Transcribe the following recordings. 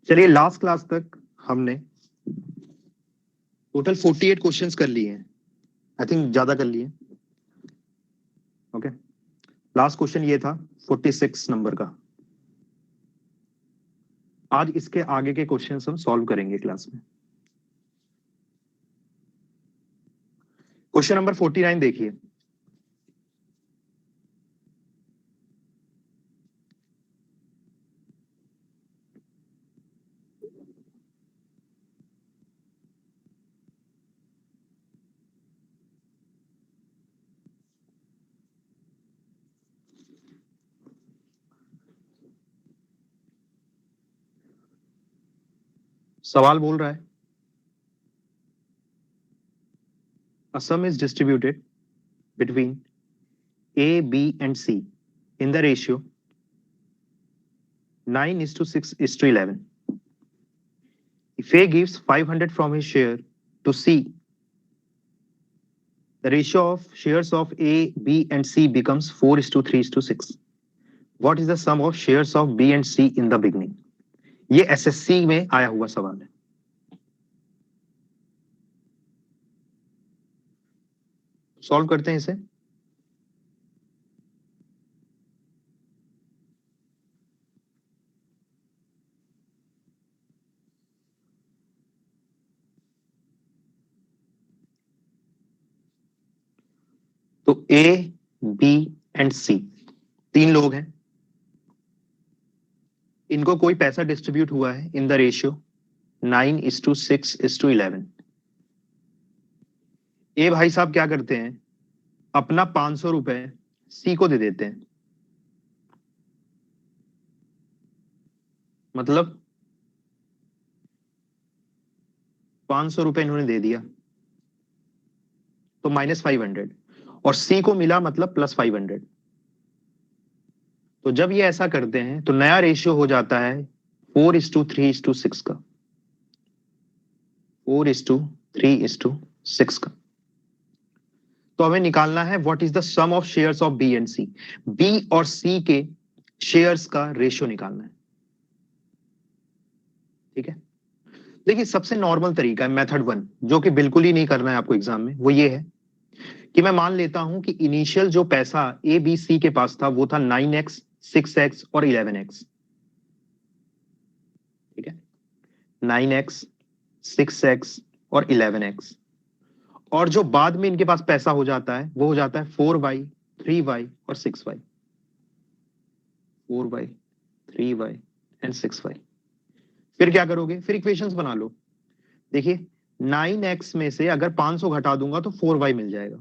चलिए last class तक हमने टोटल 48 क्वेश्चंस कर लिए हैं। आई थिंक ज्यादा कर लिए। ओके, लास्ट क्वेश्चन ये था 46 नंबर का। आज इसके आगे के क्वेश्चंस हम सॉल्व करेंगे क्लास में। क्वेश्चन नंबर 49 देखिए। सवाल बोल रहा है, a sum is distributed between A, B and C in the ratio 9:6:11. If A gives 500 from his share to C, the ratio of shares of A, B and C becomes 4:3:6. What is the sum of shares of B and C in the beginning? ये SSC में आया हुआ सवाल है। Solve करते हैं इसे। तो A, B एंड C तीन लोग हैं। इनको कोई पैसा डिस्ट्रीब्यूट हुआ है इन द रेशियो 9:6:11। ए भाई साहब क्या करते हैं, अपना 500 रुपए सी को दे देते हैं। मतलब 500 रुपए इन्होंने दे दिया तो -500, और सी को मिला मतलब +500। तो जब ये ऐसा करते हैं तो नया रेशियो हो जाता है 4:3:6 का। 4:3:6 का। तो हमें निकालना है what is the sum of shares of B and C. B और सी के शेयर्स का रेशियो निकालना है। ठीक है, देखिए सबसे नॉर्मल तरीका है मेथड 1, जो कि बिल्कुल ही नहीं करना है आपको एग्जाम में, वो ये है कि मैं मान लेता हूं कि इनिशियल जो पैसा ए बी सी के पास था वो था 9x, 6x और 11x। ठीक है, 9x, 6x और 11x। और जो बाद में इनके पास पैसा हो जाता है वो हो जाता है 4y, 3y और 6y। 4y, 3y and 6y। फिर क्या करोगे, फिर इक्वेशंस बना लो। देखिए 9x में से अगर 500 घटा दूंगा तो 4y मिल जाएगा।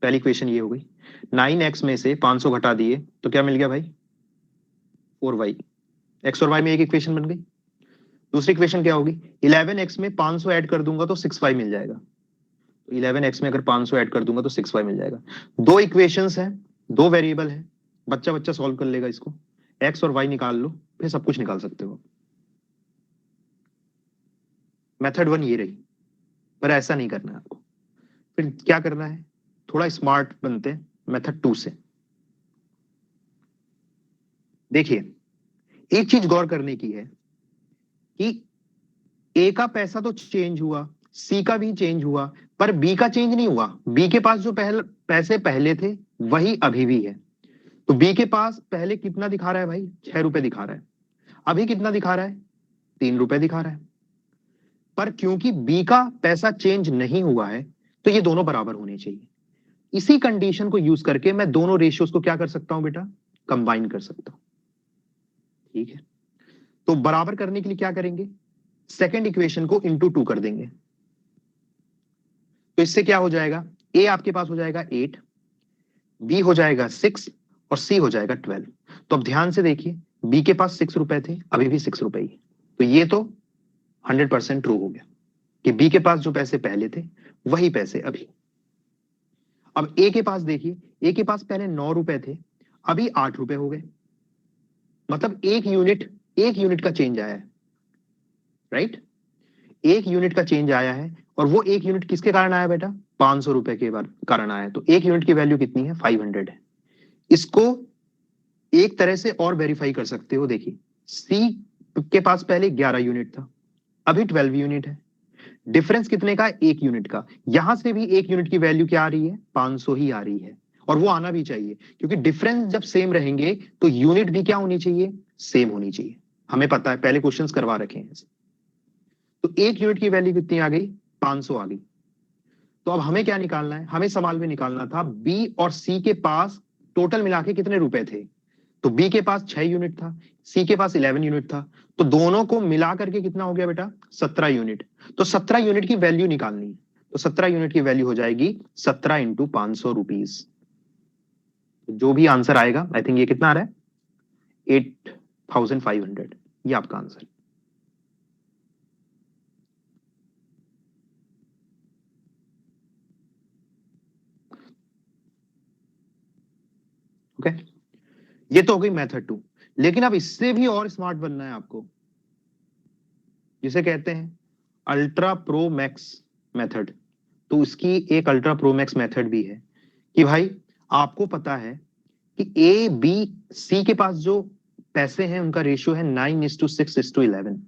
पहली इक्वेशन ये हो गई। 9x में से 500 घटा दिए तो क्या मिल गया भाई, 4y। x और y में एक इक्वेशन बन गई। दूसरी इक्वेशन क्या होगी, 11x में 500 ऐड कर दूंगा तो 6y मिल जाएगा। 11x में अगर 500 ऐड कर दूंगा तो 6y मिल जाएगा। दो इक्वेशंस हैं, दो वेरिएबल है, बच्चा बच्चा सॉल्व कर लेगा इसको। x और y निकाल लो, फिर सब कुछ निकाल सकते हो। मेथड 1 ये रही, पर ऐसा नहीं करना है आपको। फिर क्या करना है, थोड़ा स्मार्ट बनते हैं मेथड 2 से। देखिए एक चीज गौर करने की है कि ए का पैसा तो चेंज हुआ, सी का भी चेंज हुआ, पर बी का चेंज नहीं हुआ। बी के पास जो पैसे पहले थे वही अभी भी है। तो बी के पास पहले कितना दिखा रहा है भाई, 6 रुपए दिखा रहा है। अभी कितना दिखा रहा है, 3 रुपए दिखा रहा है। पर क्योंकि बी का पैसा चेंज नहीं हुआ है तो ये दोनों बराबर होने चाहिए। इसी कंडीशन को यूज करके मैं दोनों रेशियोज को क्या कर सकता हूं बेटा, कंबाइन कर सकता हूं। ठीक है, तो बराबर करने के लिए क्या करेंगे, सेकेंड इक्वेशन को इंटू 2 कर देंगे। तो इससे क्या हो जाएगा, ए आपके पास हो जाएगा 8, बी हो जाएगा 6 और सी हो जाएगा 12। तो अब ध्यान से देखिए, बी के पास 6 रुपए थे, अभी भी 6 रुपए ही। तो ये तो 100% ट्रू हो गया कि बी के पास जो पैसे पहले थे वही पैसे अभी। अब ए के पास देखिए, ए के पास पहले 9 रुपए थे, अभी 8 रुपए हो गए। मतलब एक यूनिट का चेंज आया है। राइट, एक यूनिट का चेंज आया है, और वो एक यूनिट किसके कारण आया बेटा, 500 रुपए के कारण आया है। तो एक यूनिट की वैल्यू कितनी है, 500 है। इसको एक तरह से और वेरीफाई कर सकते हो। देखिए सी के पास पहले 11 यूनिट था, अभी 12 यूनिट है। डिफरेंस कितने का? 1 यूनिट का। यहां से भी 1 यूनिट की वैल्यू क्या आ रही है? 500 ही आ रही है, और वो आना भी चाहिए, क्योंकि डिफरेंस जब सेम रहेंगे तो यूनिट भी क्या होनी चाहिए? सेम होनी चाहिए। हमें पता है, पहले क्वेश्चंस करवा रखे हैं। तो 1 यूनिट की वैल्यू कितनी आ गई? 500 आ गई। तो अब हमें क्या निकालना है? हमें सवाल में निकालना था बी और सी के पास टोटल मिला के कितने रुपए थे। तो बी के पास 6 यूनिट था, सी के पास 11 यूनिट था, तो दोनों को मिला करके कितना हो गया बेटा? 17 यूनिट। तो 17 यूनिट की वैल्यू निकालनी है। तो 17 यूनिट की वैल्यू हो जाएगी 17 इंटू 500 रुपीज। जो भी आंसर आएगा, आई थिंक ये कितना आ रहा है? 8500। ये आपका आंसर। ओके, ये तो हो गई मेथड 2। लेकिन अब इससे भी और स्मार्ट बनना है आपको, जिसे कहते हैं अल्ट्रा प्रो मैक्स मेथड। तो उसकी एक अल्ट्रा प्रो मैक्स मेथड भी है कि भाई आपको पता है कि ए बी सी के पास जो पैसे हैं उनका रेशियो है 9:6:11।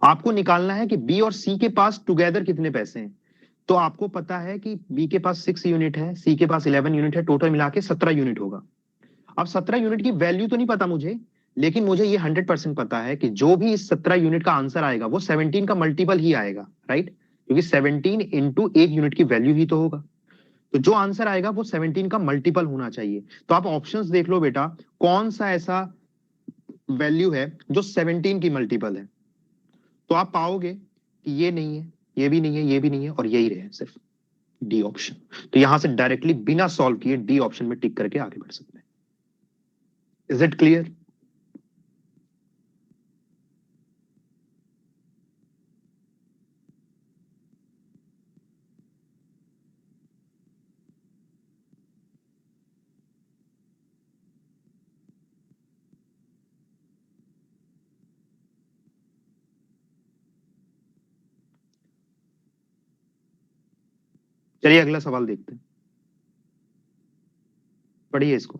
आपको निकालना है कि बी और सी के पास टुगेदर कितने पैसे हैं। तो आपको पता है कि बी के पास 6 यूनिट है, सी के पास 11 यूनिट है, टोटल मिला के 17 यूनिट होगा। अब 17 यूनिट की वैल्यू तो नहीं पता मुझे, लेकिन मुझे ये 100% पता है कि जो भी इस 17 यूनिट का आंसर आएगा वो 17 का मल्टीपल ही आएगा, राइट? क्योंकि 17 इंटू 1 यूनिट की वैल्यू ही तो होगा। तो जो आंसर आएगा वो 17 का मल्टीपल होना चाहिए। तो आप ऑप्शंस देख लो बेटा, कौन सा ऐसा वैल्यू है जो 17 की मल्टीपल है। तो आप पाओगे कि ये नहीं है, ये भी नहीं है, ये भी नहीं है, और यही रहे सिर्फ डी ऑप्शन। तो यहां से डायरेक्टली बिना सॉल्व किए डी ऑप्शन में टिक करके आगे बढ़ सकते हैं। Is it clear? चलिए अगला सवाल देखते हैं, पढ़िए इसको।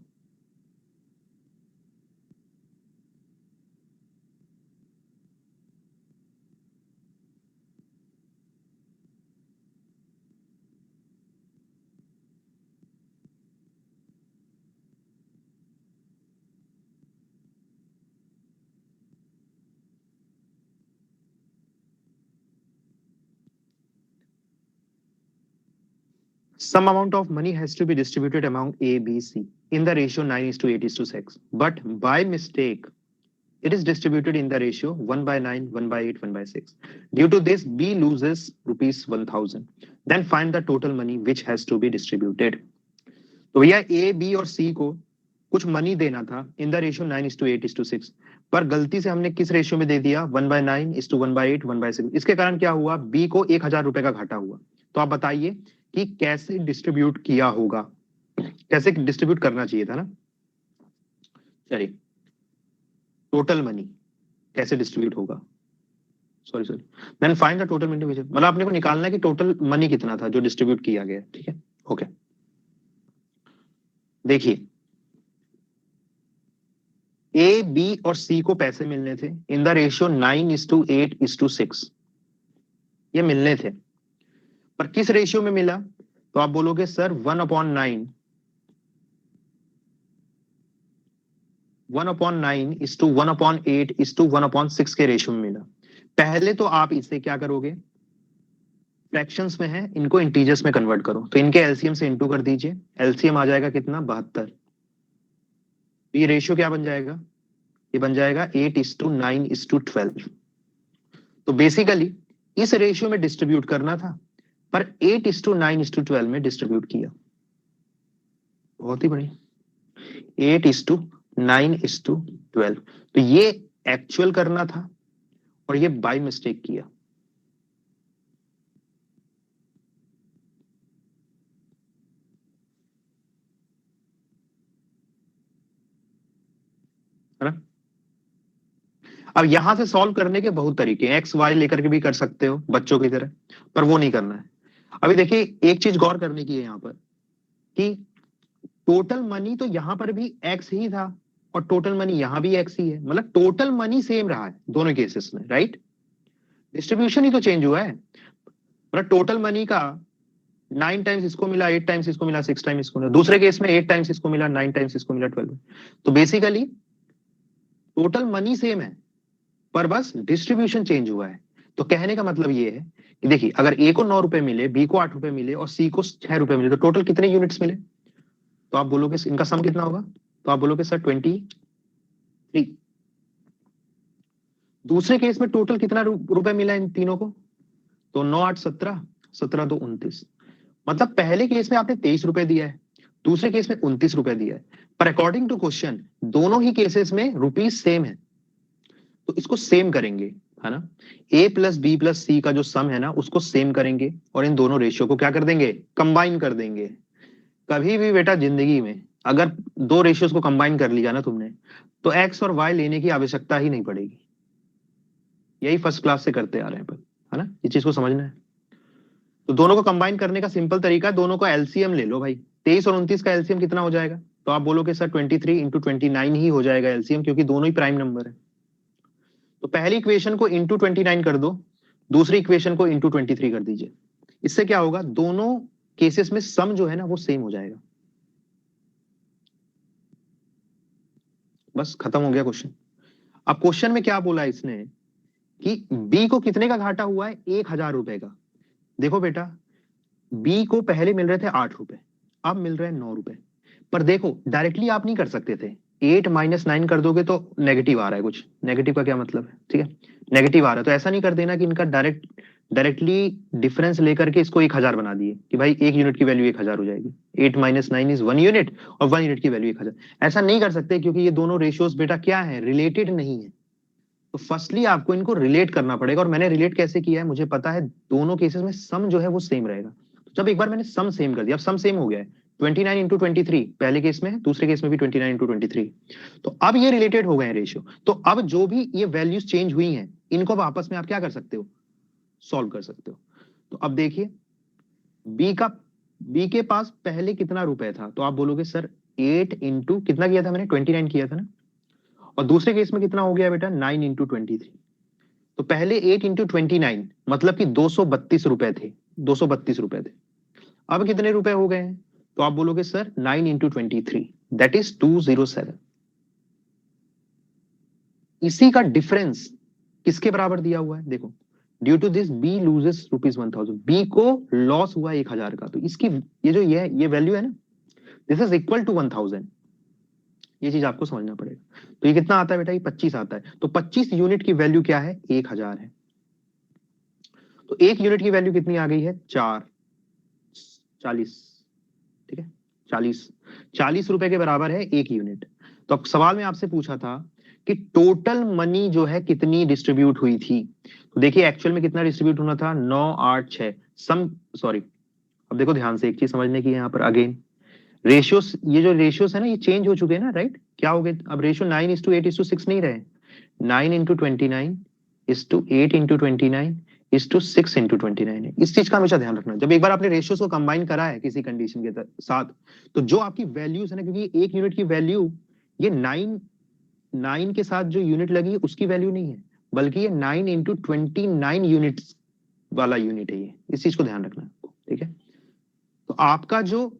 Some amount of money has to be distributed among A, B, C in the ratio 9:8:6. But by mistake, it is distributed in the ratio 1/9, 1/8, 1/6. Due to this, B loses rupees 1000. Then find the total money which has to be distributed. तो भैया A, B और C को कुछ money देना था in the ratio 9:8:6, पर गलती से हमने किस रेशियो में दे दिया? 1/9:1/8, 1/6। इसके कारण क्या हुआ? बी को 1000 रुपए का घाटा हुआ। तो आप बताइए कि कैसे डिस्ट्रीब्यूट किया होगा, कैसे डिस्ट्रीब्यूट करना चाहिए था ना। चलिए, टोटल मनी कैसे डिस्ट्रीब्यूट होगा? Sorry sorry, then find the total money, मतलब अपने को निकालना है कि टोटल मनी कितना था जो डिस्ट्रीब्यूट किया गया। ठीक है, ओके। देखिए, ए बी और सी को पैसे मिलने थे इन द रेशियो 9:8:6। ये मिलने थे, पर किस रेशियो में मिला? तो आप बोलोगे सर 1/9, 1/9:1/8:1/6 के रेशियो में मिला। पहले तो आप इसे क्या करोगे? फ्रैक्शंस में है, इनको इंटीजर्स में कन्वर्ट करो। तो इनके एलसीएम से इंटू कर दीजिए, एलसीएम आ जाएगा कितना? 72। ये रेशियो क्या बन जाएगा? ये बन जाएगा 8:9:12। तो बेसिकली इस रेशियो में डिस्ट्रीब्यूट करना था, पर 8:9:12 में डिस्ट्रीब्यूट किया। बहुत ही बढ़िया, 8:9:12। तो ये एक्चुअल करना था और ये बाय मिस्टेक किया। है ना? अब यहां से सॉल्व करने के बहुत तरीके हैं, एक्स वाई लेकर के भी कर सकते हो बच्चों की तरह, पर वो नहीं करना है। अभी देखिए, एक चीज गौर करने की है यहां पर कि टोटल मनी तो यहां पर भी एक्स ही था, और टोटल मनी यहां भी एक्स ही है, मतलब टोटल मनी सेम रहा है दोनों केसेस में, राइट? डिस्ट्रीब्यूशन ही तो चेंज हुआ है, मतलब टोटल मनी का 9 टाइम्स इसको मिला, 8 टाइम्स इसको मिला, 6 टाइम्स इसको मिला, दूसरे केस में 8 टाइम्स इसको मिला, 9 टाइम्स इसको मिला, 12। तो बेसिकली टोटल मनी सेम है, पर बस डिस्ट्रीब्यूशन चेंज हुआ है। तो कहने का मतलब ये है कि देखिए, अगर ए को 9 रुपए मिले, बी को 8 रुपए मिले और सी को 6 रुपए मिले, तो टोटल कितने यूनिट्स मिले? तो आप बोलोगे इनका सम कितना होगा? तो आप बोलोगे सर 23। दूसरे केस में टोटल कितना रुपए मिला इन तीनों को? तो 9 8 17, 17 2 29। मतलब पहले केस में आपने 23 रुपए दिया है, दूसरे केस में 29 रुपए दिया है, पर अकॉर्डिंग टू क्वेश्चन दोनों ही केसेस में रुपीज सेम है, तो इसको सेम करेंगे, है ना? ए प्लस बी प्लस सी का जो सम है ना, उसको सेम करेंगे और इन दोनों रेशियो को क्या कर देंगे? कंबाइन कर देंगे। कभी भी बेटा जिंदगी में अगर दो रेशियोज को कंबाइन कर लिया ना तुमने, तो एक्स और वाई लेने की आवश्यकता ही नहीं पड़ेगी। यही फर्स्ट क्लास से करते आ रहे हैं पर, है ना? इस चीज को समझना है। तो दोनों को कंबाइन करने का सिंपल तरीका है, दोनों को एलसीएम ले लो भाई। 23 और 29 का एलसीएम कितना हो जाएगा? तो आप बोलोगे सर 23 इंटू 29 ही हो जाएगा एलसीएम, क्योंकि दोनों ही प्राइम नंबर है। तो पहली इक्वेशन को इंटू 29 कर दो, दूसरी इक्वेशन को इंटू 23 कर दीजिए। इससे क्या होगा? दोनों केसेस में सम जो है ना वो सेम हो जाएगा। बस खत्म हो गया क्वेश्चन। अब क्वेश्चन में क्या बोला इसने कि बी को कितने का घाटा हुआ है? 1000 रुपए का। देखो बेटा, बी को पहले मिल रहे थे 8 रुपए, अब मिल रहे हैं 9 रुपए। पर देखो डायरेक्टली आप नहीं कर सकते थे, 8 माइनस 9 कर दोगे तो नेगेटिव आ रहा है कुछ। नेगेटिव का क्या मतलब है? ठीक है, नेगेटिव आ रहा है, तो ऐसा नहीं कर देना कि इनका डायरेक्टली डिफरेंस लेकर के इसको 1000 बना दिए कि भाई एक यूनिट की वैल्यू 1000 हो जाएगी। 8 माइनस 9 इज 1 यूनिट और 1 यूनिट की वैल्यू 1000। ऐसा नहीं कर सकते, क्योंकि ये दोनों रेशियोज बेटा क्या है? रिलेटेड नहीं है। तो फर्स्टली आपको इनको रिलेट करना पड़ेगा, और मैंने रिलेट कैसे किया है मुझे पता है। दोनों केसेस में सम जो है वो सेम रहेगा। तो जब एक बार मैंने सम सेम कर दिया, अब सम सेम हो गया है, 29 इंटू 23 पहले केस में है, दूसरे केस में भी 29 इंटू 23। तो अब ये रिलेटेड हो गए हैं रेशियो। तो अब जो भी ये वैल्यूज चेंज हुई हैं, इनको अब आपस में आप क्या कर सकते हो? सॉल्व कर सकते हो। तो अब देखिए, बी के पास पहले कितना रुपए था? तो आप बोलोगे सर 8 इंटू कितना किया था मैंने? 29 किया था ना। और दूसरे केस में कितना हो गया बेटा? 9 इंटू 23। तो पहले 8 इंटू 29 मतलब कि 232 रुपए थे, 232 रुपए थे। अब कितने रुपए हो गए हैं? तो आप बोलोगे सर 9 इंटू 23, दैट इज 207। इसी का डिफरेंस किसके बराबर दिया हुआ है? देखो, due to this B loses ₹1000। B को लॉस हुआ 1000 का, तो इसकी ये जो ये वैल्यू है ना, दिस इज इक्वल टू 1000। ये चीज आपको समझना पड़ेगा। तो ये कितना आता है बेटा? ये 25 आता है। तो 25 यूनिट की वैल्यू क्या है? 1000 है। तो एक यूनिट की वैल्यू कितनी आ गई है? 40। ठीक है, 40 रुपए के बराबर है एक यूनिट। तो अब सवाल में आपसे पूछा था कि टोटल मनी जो है कितनी डिस्ट्रीब्यूट हुई थी। तो देखिए एक्चुअल में कितना डिस्ट्रीब्यूट होना था? 9 8 6 सम, सॉरी, अब देखो ध्यान से, एक चीज समझने की यहाँ पर अगेन, रेशियोस, ये जो रेशियोस है ना ये चेंज हो चुके हैं ना, राइट? क्या हो गए अब? रेशियो 9:8:6 नहीं रहे, 9 into 29 is to 8 into 29 is to 6 into 29 है। इस चीज का हमेशा ध्यान रखना। जब एक बार आपने रेशियोस को कंबाइन करा है किसी कंडीशन के साथ, तो जो आपकी वैल्यूज है ना, क्योंकि एक यूनिट की वैल्यू ये 9 के साथ जो यूनिट लगी है उसकी वैल्यू नहीं है, बल्कि ये 9 इंटू 29 यूनिट्स वाला यूनिट है ये। इस चीज को ध्यान रखना है आपको, ठीक है? तो आपका जो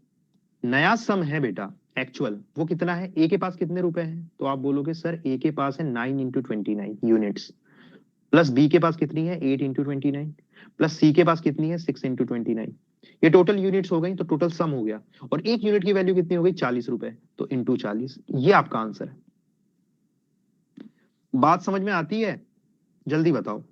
नया सम है बेटा एक्चुअल, वो कितना है? ए के पास कितने रुपए हैं? तो आप बोलोगे सर ए के पास है 9 इंटू 29 यूनिट्स, प्लस बी के पास कितनी है? 8 इंटू 29, प्लस सी के पास कितनी है? 6 इंटू 29। ये टोटल यूनिट्स हो गई, तो टोटल सम हो गया। और एक यूनिट की वैल्यू कितनी हो गई? 40 रुपए, तो इंटू 40। ये आपका आंसर है। बात समझ में आती है? जल्दी बताओ।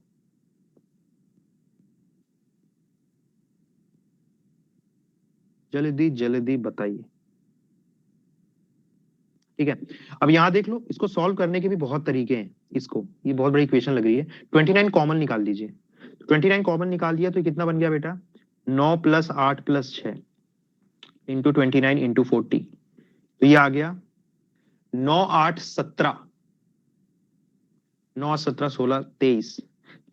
जल्दी जल्दी बताइए। ठीक है, अब यहां देख लो, इसको सॉल्व करने के भी बहुत तरीके हैं। इसको, ये बहुत बड़ी इक्वेशन लग रही है। 29 कॉमन निकाल दीजिए। 29 कॉमन निकाल दिया तो कितना बन गया बेटा? 9 प्लस 8 प्लस 6 इंटू 29 इंटू 40। तो ये आ गया 9 8 17, 9 17 16 23,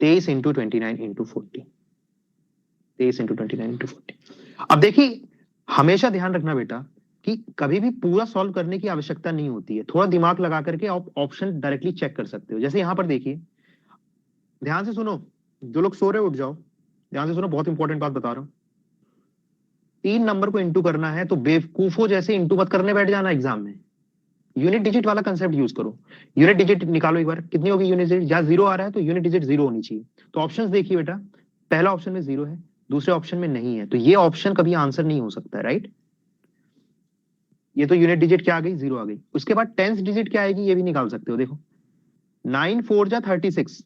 23 इंटू 29 इंटू 40, 23 इंटू 29 इंटू 40। अब देखिए, हमेशा ध्यान रखना बेटा, कि कभी भी पूरा सॉल्व करने की आवश्यकता नहीं होती है, थोड़ा दिमाग लगा करके आप ऑप्शन डायरेक्टली चेक कर सकते हो। जैसे यहां पर देखिए, ध्यान से सुनो, जो लोग सो रहे उठ जाओ, ध्यान से सुनो, बहुत इंपॉर्टेंट बात बता रहा हूं। 3 नंबर को इंटू करना है तो बेवकूफो जैसे इंटू मत करने बैठ जाना एग्जाम में, यूनिट डिजिट वाला कंसेप्ट यूज करो। यूनिट डिजिट निकालो एक बार, कितनी होगी यूनिट डिजिट, जहां जीरो आ रहा है तो यूनिट डिजिट जीरो होनी चाहिए। तो ऑप्शंस देखिए बेटा, पहला ऑप्शन में जीरो है, दूसरे ऑप्शन में नहीं है, तो ये ऑप्शन कभी आंसर नहीं हो सकता है, राइट। ये तो यूनिट डिजिट क्या आ गई, जीरो आ गई। उसके बाद टेंस डिजिट क्या आएगी ये भी निकाल सकते हो, देखो 9 4 जा 36,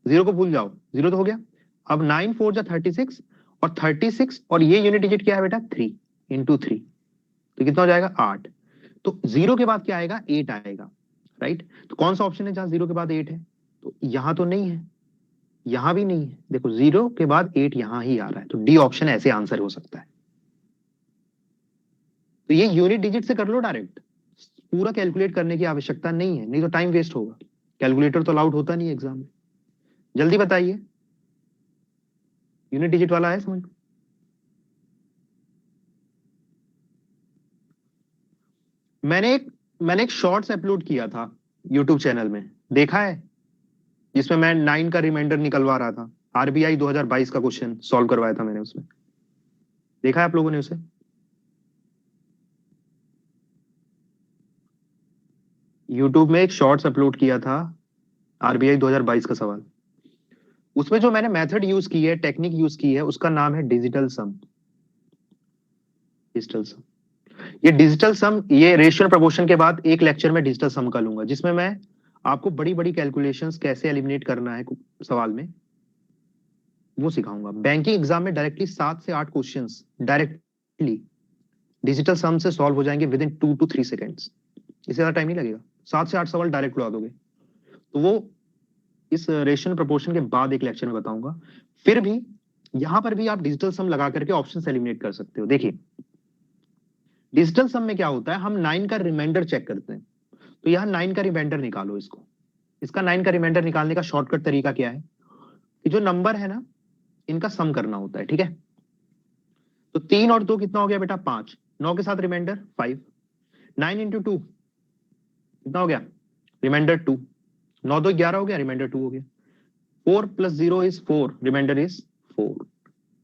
जीरो को भूल जाओ, जीरो तो हो गया। अब 9 4 जा 36, और 36 और ये यूनिट डिजिट क्या है बेटा, 3 × 3, तो कितना हो जाएगा 8। तो जीरो के बाद क्या आएगा, 8 आएगा, राइट। तो कौन सा ऑप्शन है जहां जीरो के बाद 8 है, तो यहां तो नहीं है, यहां भी नहीं है, देखो जीरो के बाद 8 यहां ही आ रहा है, तो डी ऑप्शन ऐसे आंसर हो सकता है। तो ये यूनिट डिजिट से कर लो डायरेक्ट, पूरा कैलकुलेट करने की आवश्यकता नहीं है, नहीं तो टाइम वेस्ट होगा। कैलकुलेटर तो अलाउड होता नहीं एग्जाम में। जल्दी बताइए, यूनिट डिजिट वाला है समझ। मैंने एक शॉर्ट्स अपलोड किया था यूट्यूब चैनल में, देखा है, जिसमें मैं 9 का रिमाइंडर निकलवा रहा था, आरबीआई 2022 का क्वेश्चन सॉल्व करवाया था मैंने उसमें, देखा है आप लोगों ने उसे। यूट्यूब में एक शॉर्ट्स अपलोड किया था, आरबीआई 2022 का सवाल। उसमें जो मैंने मेथड यूज की है, टेक्निक यूज की है, उसका नाम है डिजिटल सम। डिजिटल सम, ये डिजिटल सम, ये रेशियो प्रपोर्शन के बाद एक लेक्चर में डिजिटल सम का लूंगा, जिसमें मैं आपको बड़ी बड़ी कैलकुलेशंस कैसे एलिमिनेट करना है सवाल में, वो सिखाऊंगा। बैंकिंग एग्जाम में डायरेक्टली 7 से 8 क्वेश्चंस डायरेक्टली डिजिटल सम से सॉल्व हो जाएंगे विद इन 2 to 3 सेकेंड्स, इससे ज्यादा टाइम नहीं लगेगा, 7 से 8 सवाल डायरेक्ट उड़ा दोगे। तो वो इस रेशियो प्रपोर्शन के बाद एक लेक्चर में बताऊंगा। फिर भी यहां पर भी आप डिजिटल सम लगा करके ऑप्शन एलिमिनेट कर सकते हो। देखिए डिजिटल सम में क्या होता है, हम 9 का रिमाइंडर चेक करते हैं, तो यहाँ 9 का रिमाइंडर निकालो इसको। इसका 9 का रिमाइंडर निकालने का शॉर्टकट तरीका क्या है, कि जो नंबर है ना, इनका सम करना होता है, ठीक है। तो 3 और 2 कितना हो गया बेटा, 5, 9 के साथ रिमाइंडर 5, 9 × 2 कितना हो गया, रिमाइंडर 2, 9 2 11 हो गया, रिमाइंडर 2 हो गया। 4 + 0 = 4, रिमाइंडर इज 4।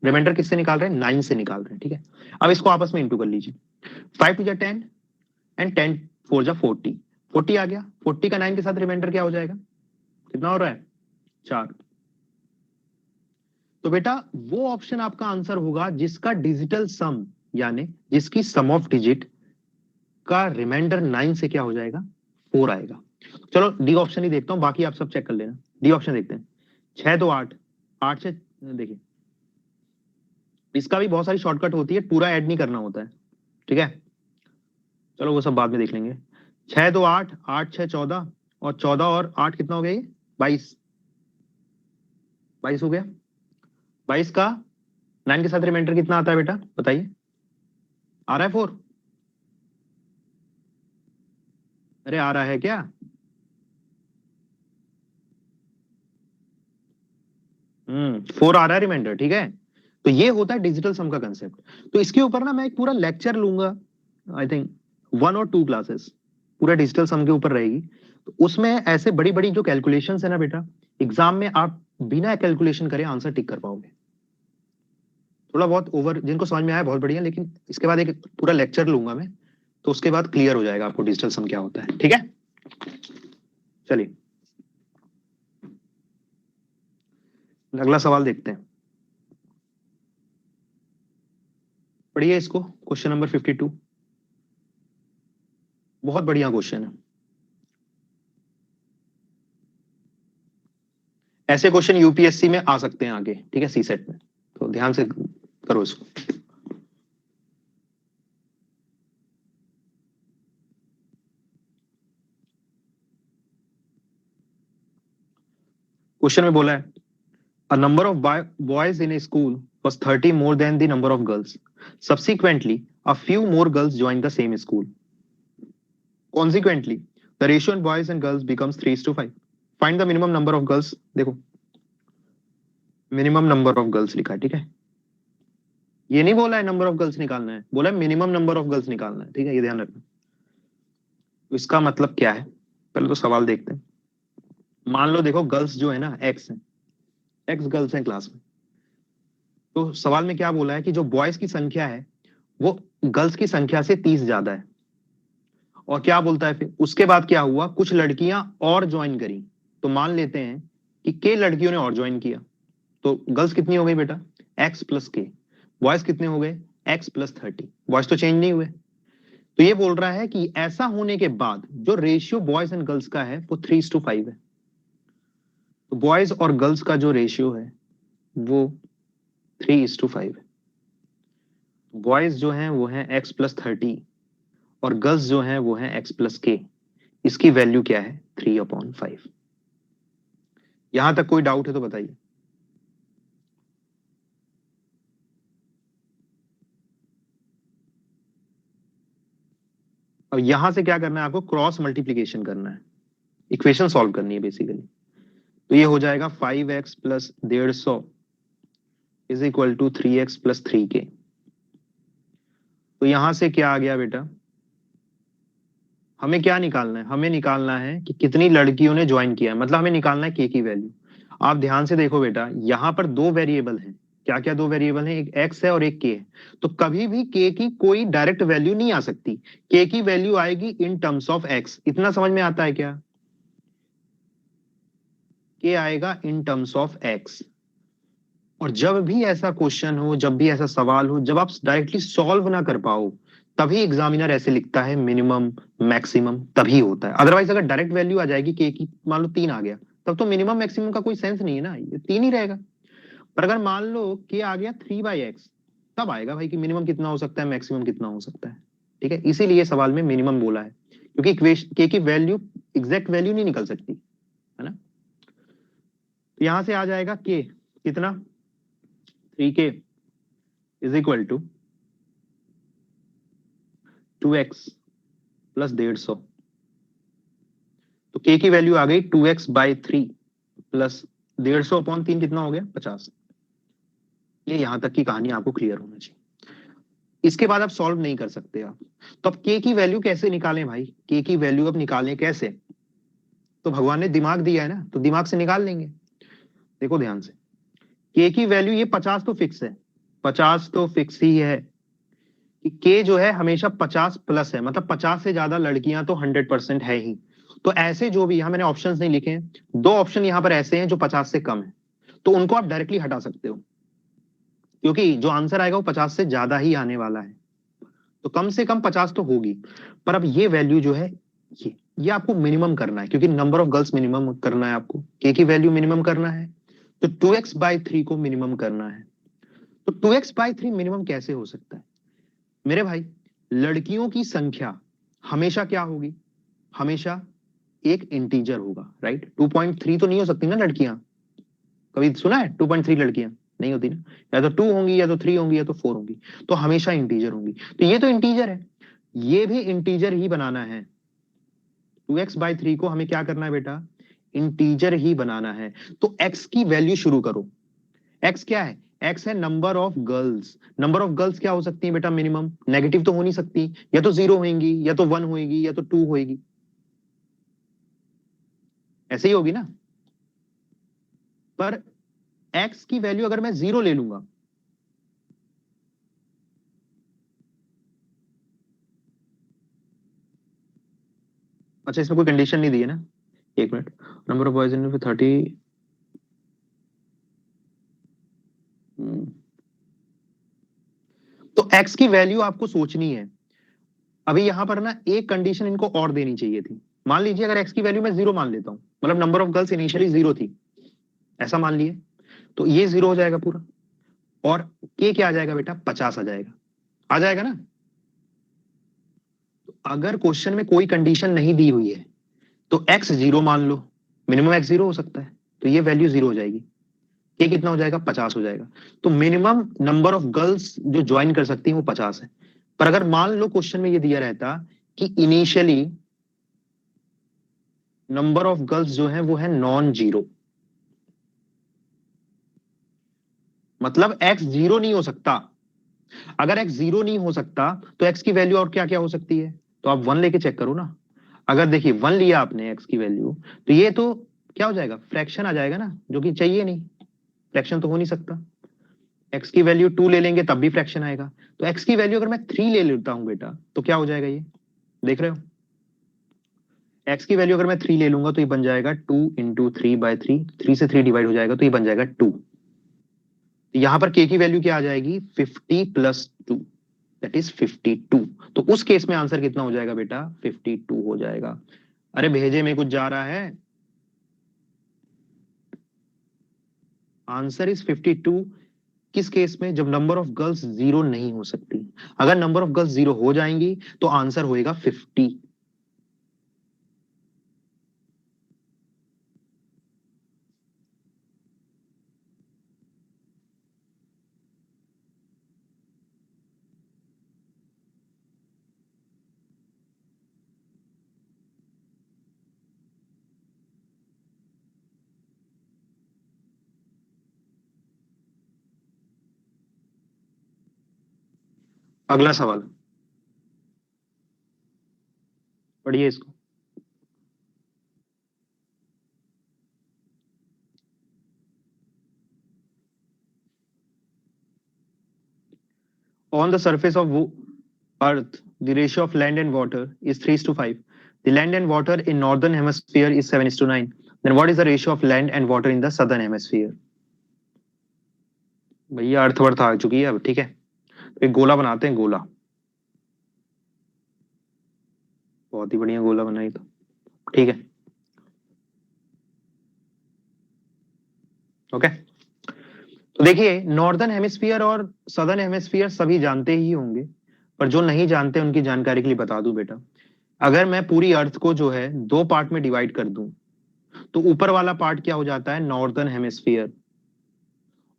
रिमाइंडर किससे निकाल रहे हैं, 9 से निकाल रहे हैं, ठीक है। अब इसको आपस में इंटू कर लीजिए, 5 × 2 = 10 एंड 10 × 4 = 40, 40 आ गया। 40 का 9 के साथ रिमाइंडर क्या हो जाएगा, कितना हो रहा है, 4। तो बेटा वो ऑप्शन आपका आंसर होगा जिसका डिजिटल सम, यानी जिसकी सम ऑफ डिजिट का रिमाइंडर 9 से क्या हो जाएगा, 4 आएगा। चलो डी ऑप्शन ही देखता हूं, बाकी आप सब चेक कर लेना। डी ऑप्शन देखते हैं, 6 2 8, 8 से, देखिए इसका भी बहुत सारी शॉर्टकट होती है, पूरा ऐड नहीं करना होता है, ठीक है। चलो वो सब बाद में देख लेंगे। 6 2 8, 8 6 14, और 14 और 8 कितना हो गया, ये 22, 22 हो गया। 22 का 9 के साथ रिमाइंडर कितना आता है बेटा, बताइए, आ रहा है 4, अरे आ रहा है क्या, 4 आ रहा है रिमाइंडर, ठीक है। तो ये होता है डिजिटल सम का कंसेप्ट। तो इसके ऊपर ना मैं एक पूरा लेक्चर लूंगा, आई थिंक 1 और 2 क्लासेस पूरा डिजिटल सम के ऊपर रहेगी। तो उसमें ऐसे बड़ी बड़ी जो कैलकुलेशंस है ना बेटा, एग्जाम में आप बिना कैलकुलेशन करे आंसर टिक कर पाओगे। थोड़ा बहुत ओवर जिनको समझ में आया बहुत बढ़िया, लेकिन इसके बाद एक पूरा लेक्चर लूंगा मैं, तो उसके बाद क्लियर हो जाएगा आपको डिजिटल सम क्या होता है, ठीक है। चलिए अगला सवाल देखते हैं, पढ़िए इसको, क्वेश्चन नंबर 52, बहुत बढ़िया क्वेश्चन है। ऐसे क्वेश्चन यूपीएससी में आ सकते हैं आगे, ठीक है, सी सेट में, तो ध्यान से करो इसको। क्वेश्चन में बोला है, a number of boys in A school was 30 more than the number of girls. Subsequently, a few more girls joined the same school. Consequently, the ratio in boys and girls becomes 3:5. Find the minimum number of girls. देखो minimum number of girls लिखा है, ठीक है। ये नहीं बोला है number of girls निकालना है, बोला है मिनिमम नंबर ऑफ गर्ल्स निकालना है, ठीक है, ये ध्यान रखना। तो इसका मतलब क्या है, पहले तो सवाल देखते हैं। मान लो देखो गर्ल्स जो है ना एक्स है, एक्स गर्ल्स हैं क्लास में। तो सवाल में क्या बोला है कि जो बॉयज की संख्या है वो गर्ल्स की संख्या से 30 ज्यादा है। और क्या बोलता है फिर उसके बाद क्या हुआ, कुछ लड़कियां और ज्वाइन करी। तो मान लेते हैं कि के लड़कियों ने और ज्वाइन किया। तो गर्ल्स कितनी हो गई बेटा, एक्स प्लस के। बॉयज कितने हो गए, एक्स प्लस 30। बॉयज तो चेंज नहीं हुए। तो ये बोल रहा है कि ऐसा होने के बाद जो रेशियो बॉयज एंड गर्ल्स का है वो 3:5 है। तो बॉयज और गर्ल्स का जो रेशियो है वो 3:5 है। बॉयज जो है वो है एक्स प्लस 30 और गर्ल्स जो है वो है एक्स प्लस के। इसकी वैल्यू क्या है, 3/5। यहां तक कोई डाउट है तो बताइए। अब यहां से क्या करना है आपको, क्रॉस मल्टीप्लीकेशन करना है, इक्वेशन सॉल्व करनी है बेसिकली। तो ये हो जाएगा 5x plus 150 is equal to 3x plus 3k। तो यहां से क्या आ गया बेटा, हमें क्या निकालना है, हमें निकालना है कि कितनी लड़कियों ने ज्वाइन किया है, मतलब हमें निकालना है के की वैल्यू। आप ध्यान से देखो बेटा, यहां पर दो वेरिएबल हैं। क्या क्या दो वेरिएबल हैं, एक एक्स है और एक के है। तो कभी भी के की कोई डायरेक्ट वैल्यू नहीं आ सकती, के की वैल्यू आएगी इन टर्म्स ऑफ एक्स। इतना समझ में आता है क्या, के आएगा इन टर्म्स ऑफ एक्स। और जब भी ऐसा क्वेश्चन हो, जब भी ऐसा सवाल हो, जब आप डायरेक्टली सॉल्व ना कर पाओ, तभी एग्जामिनर ऐसे लिखता है मिनिमम मैक्सिमम, तभी होता है। अदरवाइज अगर डायरेक्ट वैल्यू आ जाएगी के की, मान लो 3 आ गया, तब तो मिनिमम मैक्सिमम का कोई सेंस नहीं है ना, ये 3 ही रहेगा। पर अगर मान लो के आ गया 3/x, तब आएगा भाई कि मिनिमम कितना हो सकता है, मैक्सिमम कितना हो सकता है। ठीक है, इसीलिए सवाल में मिनिमम बोला है, क्योंकि इक्वेशन के की वैल्यू एग्जैक्ट वैल्यू नहीं निकल सकती है ना। तो यहां से आ जाएगा के कितना, 3k is equal to 2x plus 150। तो के की वैल्यू आ गई 2x/3 प्लस 150/3, कितना हो गया 50। ये यहां तक की कहानी आपको क्लियर होना चाहिए। इसके बाद आप सॉल्व नहीं कर सकते आप। तो अब के की वैल्यू कैसे निकालें भाई, के की वैल्यू अब निकालें कैसे। तो भगवान ने दिमाग दिया है ना, तो दिमाग से निकाल लेंगे। देखो ध्यान से, के की वैल्यू ये 50 तो फिक्स है, 50 तो फिक्स ही है कि के जो है हमेशा 50 प्लस है, मतलब 50 से ज्यादा लड़कियां तो 100% है ही। तो ऐसे जो भी, यहां मैंने ऑप्शंस नहीं लिखे हैं, दो ऑप्शन यहां पर ऐसे हैं जो 50 से कम है, तो उनको आप डायरेक्टली हटा सकते हो, क्योंकि जो आंसर आएगा वो 50 से ज्यादा ही आने वाला है। तो कम से कम 50 तो होगी। पर अब ये वैल्यू जो है, ये आपको मिनिमम करना है, क्योंकि नंबर ऑफ गर्ल्स मिनिमम करना है आपको, के की वैल्यू मिनिमम करना है। तो 2x/3 को मिनिमम करना है। तो 2x/3 मिनिमम कैसे हो सकता है मेरे भाई, लड़कियों की संख्या हमेशा क्या होगी, हमेशा एक इंटीजर होगा, राइट। 2.3 तो नहीं हो सकती ना लड़कियां, कभी सुना है 2.3 लड़कियां, नहीं होती ना। या तो 2 होंगी, या तो 3 होंगी, या तो 4 होंगी। तो हमेशा इंटीजर होंगी। तो ये तो इंटीजर है, ये भी इंटीजर ही बनाना है। 2x/3 को हमें क्या करना है बेटा, इंटीजर ही बनाना है। तो x की वैल्यू शुरू करो। x क्या है, x है number of girls. Number of girls क्या हो सकती है बेटा, मिनिमम नेगेटिव तो हो नहीं सकती, या तो 0 होंगी, या तो 1 होगी, या तो 2 होगी, ऐसे ही होगी ना। पर x की वैल्यू अगर मैं 0 ले लूंगा, अच्छा इसमें कोई कंडीशन नहीं दी है ना, एक minute. Number of boys in 30। तो x की वैल्यू आपको सोचनी है। अभी यहां पर ना एक कंडीशन इनको और देनी चाहिए थी। मान लीजिए अगर x की वैल्यू मैं 0 मान लेता हूं, मतलब नंबर ऑफ गर्ल्स इनिशियली 0 थी, ऐसा मान लिए, तो ये 0 हो जाएगा पूरा। और के क्या आ जाएगा बेटा, 50 आ जाएगा, आ जाएगा ना। तो अगर क्वेश्चन में कोई कंडीशन नहीं दी हुई है, तो x 0 मान लो, मिनिमम x 0 हो सकता है, तो ये वैल्यू 0 हो जाएगी। के कितना हो जाएगा, 50 हो जाएगा। तो मिनिमम नंबर ऑफ गर्ल्स जो ज्वाइन कर सकती हैं वो 50 है। पर अगर मान लो क्वेश्चन में ये दिया रहता कि इनिशियली नंबर ऑफ गर्ल्स जो है वो है नॉन जीरो, मतलब x 0 नहीं हो सकता, अगर x जीरो नहीं हो सकता तो x की वैल्यू और क्या क्या हो सकती है, तो आप 1 लेके चेक करो ना। अगर देखिए 1 लिया आपने x की वैल्यू, तो ये तो क्या हो जाएगा, फ्रैक्शन आ जाएगा ना, जो कि चाहिए नहीं, फ्रैक्शन तो हो नहीं सकता। x की वैल्यू 2 ले लेंगे तब भी फ्रैक्शन आएगा। तो x की वैल्यू अगर मैं 3 ले लेता हूं बेटा, तो क्या हो जाएगा, ये देख रहे हो, x की वैल्यू अगर मैं 3 ले लूंगा तो ये बन जाएगा 2 × 3/3, 3 से 3 डिवाइड हो जाएगा तो ये बन जाएगा 2। यहां पर k की वैल्यू क्या आ जाएगी, 50 + 2, दैट इज 52। तो उस केस में आंसर कितना हो जाएगा बेटा, 52 हो जाएगा। अरे भेजे में कुछ जा रहा है, आंसर इज 52। किस केस में, जब नंबर ऑफ गर्ल्स जीरो नहीं हो सकती। अगर नंबर ऑफ गर्ल्स जीरो हो जाएंगी तो आंसर होएगा 50। अगला सवाल पढ़िए इसको। On the surface of Earth, the ratio of land and water is 3:5. The land and water in northern hemisphere is 7:9. Then what is the ratio of land and water in the southern hemisphere? भैया अर्थवर्थ आ चुकी है अब, ठीक है। तो एक गोला बनाते हैं, गोला, बहुत ही बढ़िया गोला बनाई तो, ठीक है, ओके। तो देखिए नॉर्दर्न हेमिस्फीयर और सदर्न हेमिस्फीयर सभी जानते ही होंगे, पर जो नहीं जानते उनकी जानकारी के लिए बता दूं बेटा। अगर मैं पूरी अर्थ को जो है दो पार्ट में डिवाइड कर दूं, तो ऊपर वाला पार्ट क्या हो जाता है, नॉर्दर्न हेमिस्फीयर,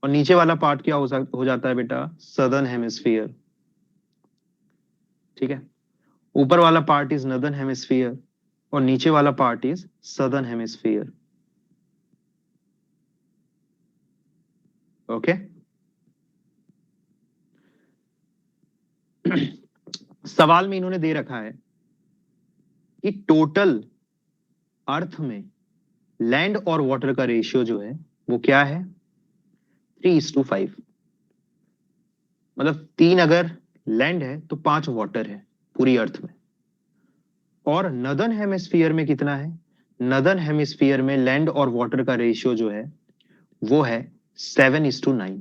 और नीचे वाला पार्ट क्या हो जाता है बेटा, सदर्न हेमिस्फीयर, ठीक है। ऊपर वाला पार्ट इज नॉर्दर्न हेमिस्फीयर और नीचे वाला part is southern hemisphere, okay. सवाल में इन्होंने दे रखा है कि टोटल अर्थ में लैंड और वाटर का रेशियो जो है वो क्या है, 3:5। मतलब 3 अगर लैंड है तो 5 वाटर है पूरी अर्थ में। और नदर्न हेमिस्फीयर में कितना है, नदर्न हेमिस्फीयर में लैंड और वाटर का रेशियो जो है वो है 7:9।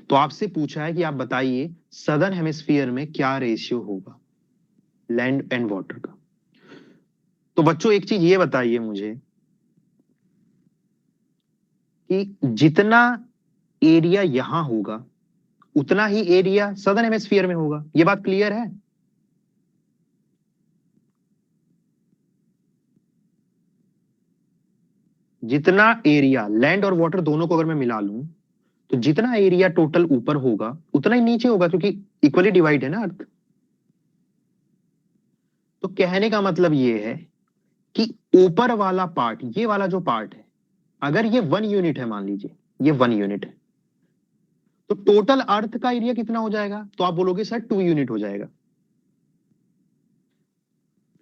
तो आपसे पूछा है कि आप बताइए सदर्न हेमिस्फीयर में क्या रेशियो होगा लैंड एंड वाटर का। तो बच्चों एक चीज ये बताइए मुझे कि जितना एरिया यहां होगा उतना ही एरिया सदर्न हेमिस्फीयर में होगा, ये बात क्लियर है। जितना एरिया लैंड और वाटर दोनों को अगर मैं मिला लूं, तो जितना एरिया टोटल ऊपर होगा उतना ही नीचे होगा, क्योंकि इक्वली डिवाइड है ना अर्थ। तो कहने का मतलब ये है कि ऊपर वाला पार्ट, ये वाला जो पार्ट है, अगर ये 1 यूनिट है, मान लीजिए ये 1 यूनिट है, तो टोटल अर्थ का एरिया कितना हो जाएगा, तो आप बोलोगे सर 2 यूनिट हो जाएगा।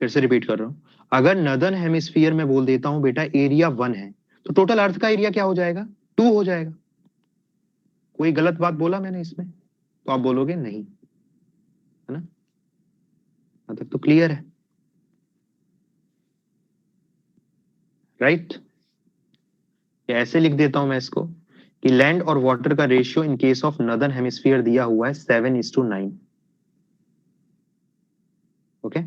फिर से रिपीट कर रहा हूं, अगर नदर्न हेमिस्फीयर में बोल देता हूं बेटा एरिया 1 है, तो टोटल अर्थ का एरिया क्या हो जाएगा, 2 हो जाएगा। कोई गलत बात बोला मैंने इसमें, तो आप बोलोगे नहीं, है ना, अब तक तो क्लियर है, राइट। ऐसे लिख देता हूं मैं इसको कि लैंड और वाटर का ratio in case of northern hemisphere दिया हुआ है 7:9, ओके।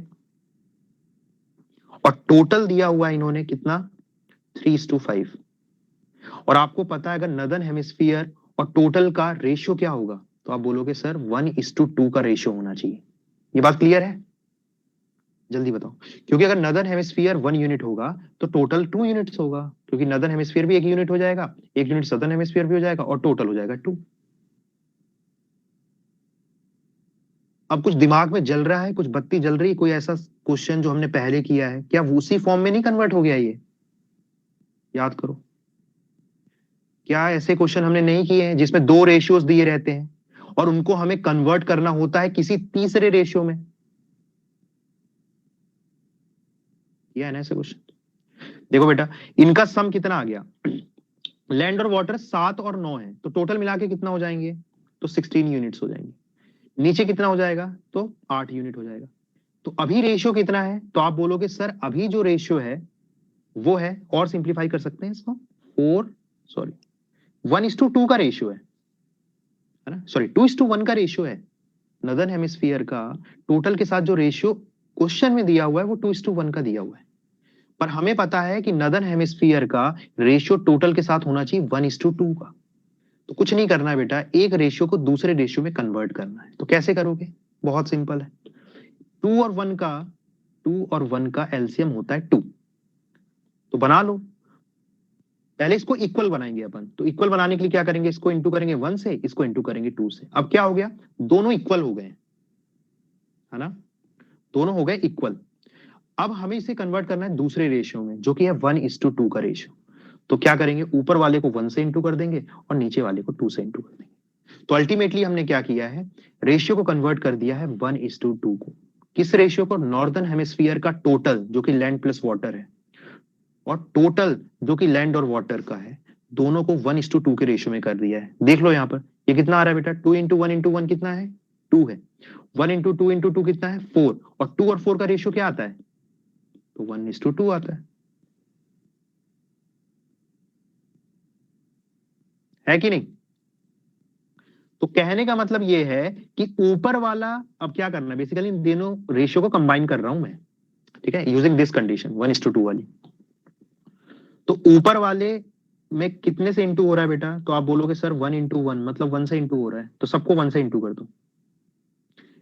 और टोटल दिया हुआ है इन्होंने कितना, 3:5। और आपको पता है अगर नदर्न हेमिस्फीयर और टोटल का रेशियो क्या होगा, तो आप बोलोगे सर 1:2 का रेशियो होना चाहिए। ये बात क्लियर है, जल्दी बताओ। क्योंकि अगर नदर्न हेमिस्फीयर 1 यूनिट होगा तो टोटल 2 यूनिट्स होगा, क्योंकि नदर्न हेमिस्फीयर भी 1 यूनिट हो जाएगा, 1 यूनिट सदर्न हेमिस्फीयर भी हो जाएगा, और टोटल हो जाएगा 2। अब कुछ दिमाग में जल रहा है, कुछ बत्ती जल रही है, कोई ऐसा क्वेश्चन जो हमने पहले किया है, क्या वो उसी फॉर्म में नहीं कन्वर्ट हो गया ये, याद करो। क्या ऐसे क्वेश्चन हमने नहीं किए हैं जिसमें 2 रेशियोज दिए रहते हैं और उनको हमें कन्वर्ट करना होता है किसी तीसरे रेशियो में। किया है ना ऐसे क्वेश्चन? देखो बेटा, इनका सम कितना आ गया, लैंड और वाटर 7 और 9 है, तो टोटल मिला के कितना हो जाएंगे, तो 16 यूनिट्स हो जाएंगे। नीचे कितना हो जाएगा, तो 8 यूनिट हो जाएगा। तो अभी रेशियो कितना है, तो आप बोलोगे सर अभी जो रेशियो है वो है, और सिंप्लीफाई कर सकते हैं इसको, 1:2 का रेशियो है ना, सॉरी 2:1 का रेशियो है। नदर्न हेमिस्फीयर का टोटल के साथ जो रेशियो क्वेश्चन में दिया हुआ है वो 2:1 का दिया हुआ है, पर हमें पता है कि नदर्न हेमिस्फीयर का रेशियो टोटल के साथ होना चाहिए 1:2 का। तो कुछ नहीं करना है बेटा, एक रेशियो को दूसरे रेशियो में कन्वर्ट करना है। तो कैसे करोगे, बहुत सिंपल है। 2 और 1 का एलसीएम होता है 2, तो बना लो। पहले इसको इक्वल बनाएंगे अपन, तो इक्वल बनाने के लिए क्या करेंगे, इसको इंटू करेंगे 1 से, इसको इंटू करेंगे 2 से। अब क्या हो गया, दोनों इक्वल हो गए, है ना, दोनों हो गए इक्वल। अब हमें इसे कन्वर्ट करना है दूसरे रेशियो में, जो कि है 1:2 का रेशियो। तो क्या करेंगे, ऊपर वाले को 1 से इंटू कर देंगे और नीचे वाले को 2 से इंटू कर देंगे। तो अल्टीमेटली हमने क्या किया है, रेशियो को कन्वर्ट कर दिया है 1:2 को। किस रेशियो को, नॉर्दर्न हेमिस्फीयर का टोटल जो कि लैंड प्लस वाटर है, और टोटल जो कि लैंड और वाटर का है, दोनों को 1:2 के रेशियो में कर दिया है। देख लो यहाँ पर ये कितना आ रहा है बेटा, 2:1 कितना है, 2 है। 1:2 कितना है, 4, और 2 और 4 का रेशियो क्या आता है, तो 1:2 आता है कि नहीं। तो कहने का मतलब ये है कि ऊपर वाला, अब क्या करना है, बेसिकली इन दोनों रेशियो को कंबाइन कर रहा हूं मैं, ठीक है, यूजिंग दिस कंडीशन 1:2 वाली। तो ऊपर वाले में कितने से इंटू हो रहा है बेटा, तो आप बोलोगे सर 1:1, मतलब 1 से इंटू हो रहा है, तो सबको 1 से इंटू कर दो।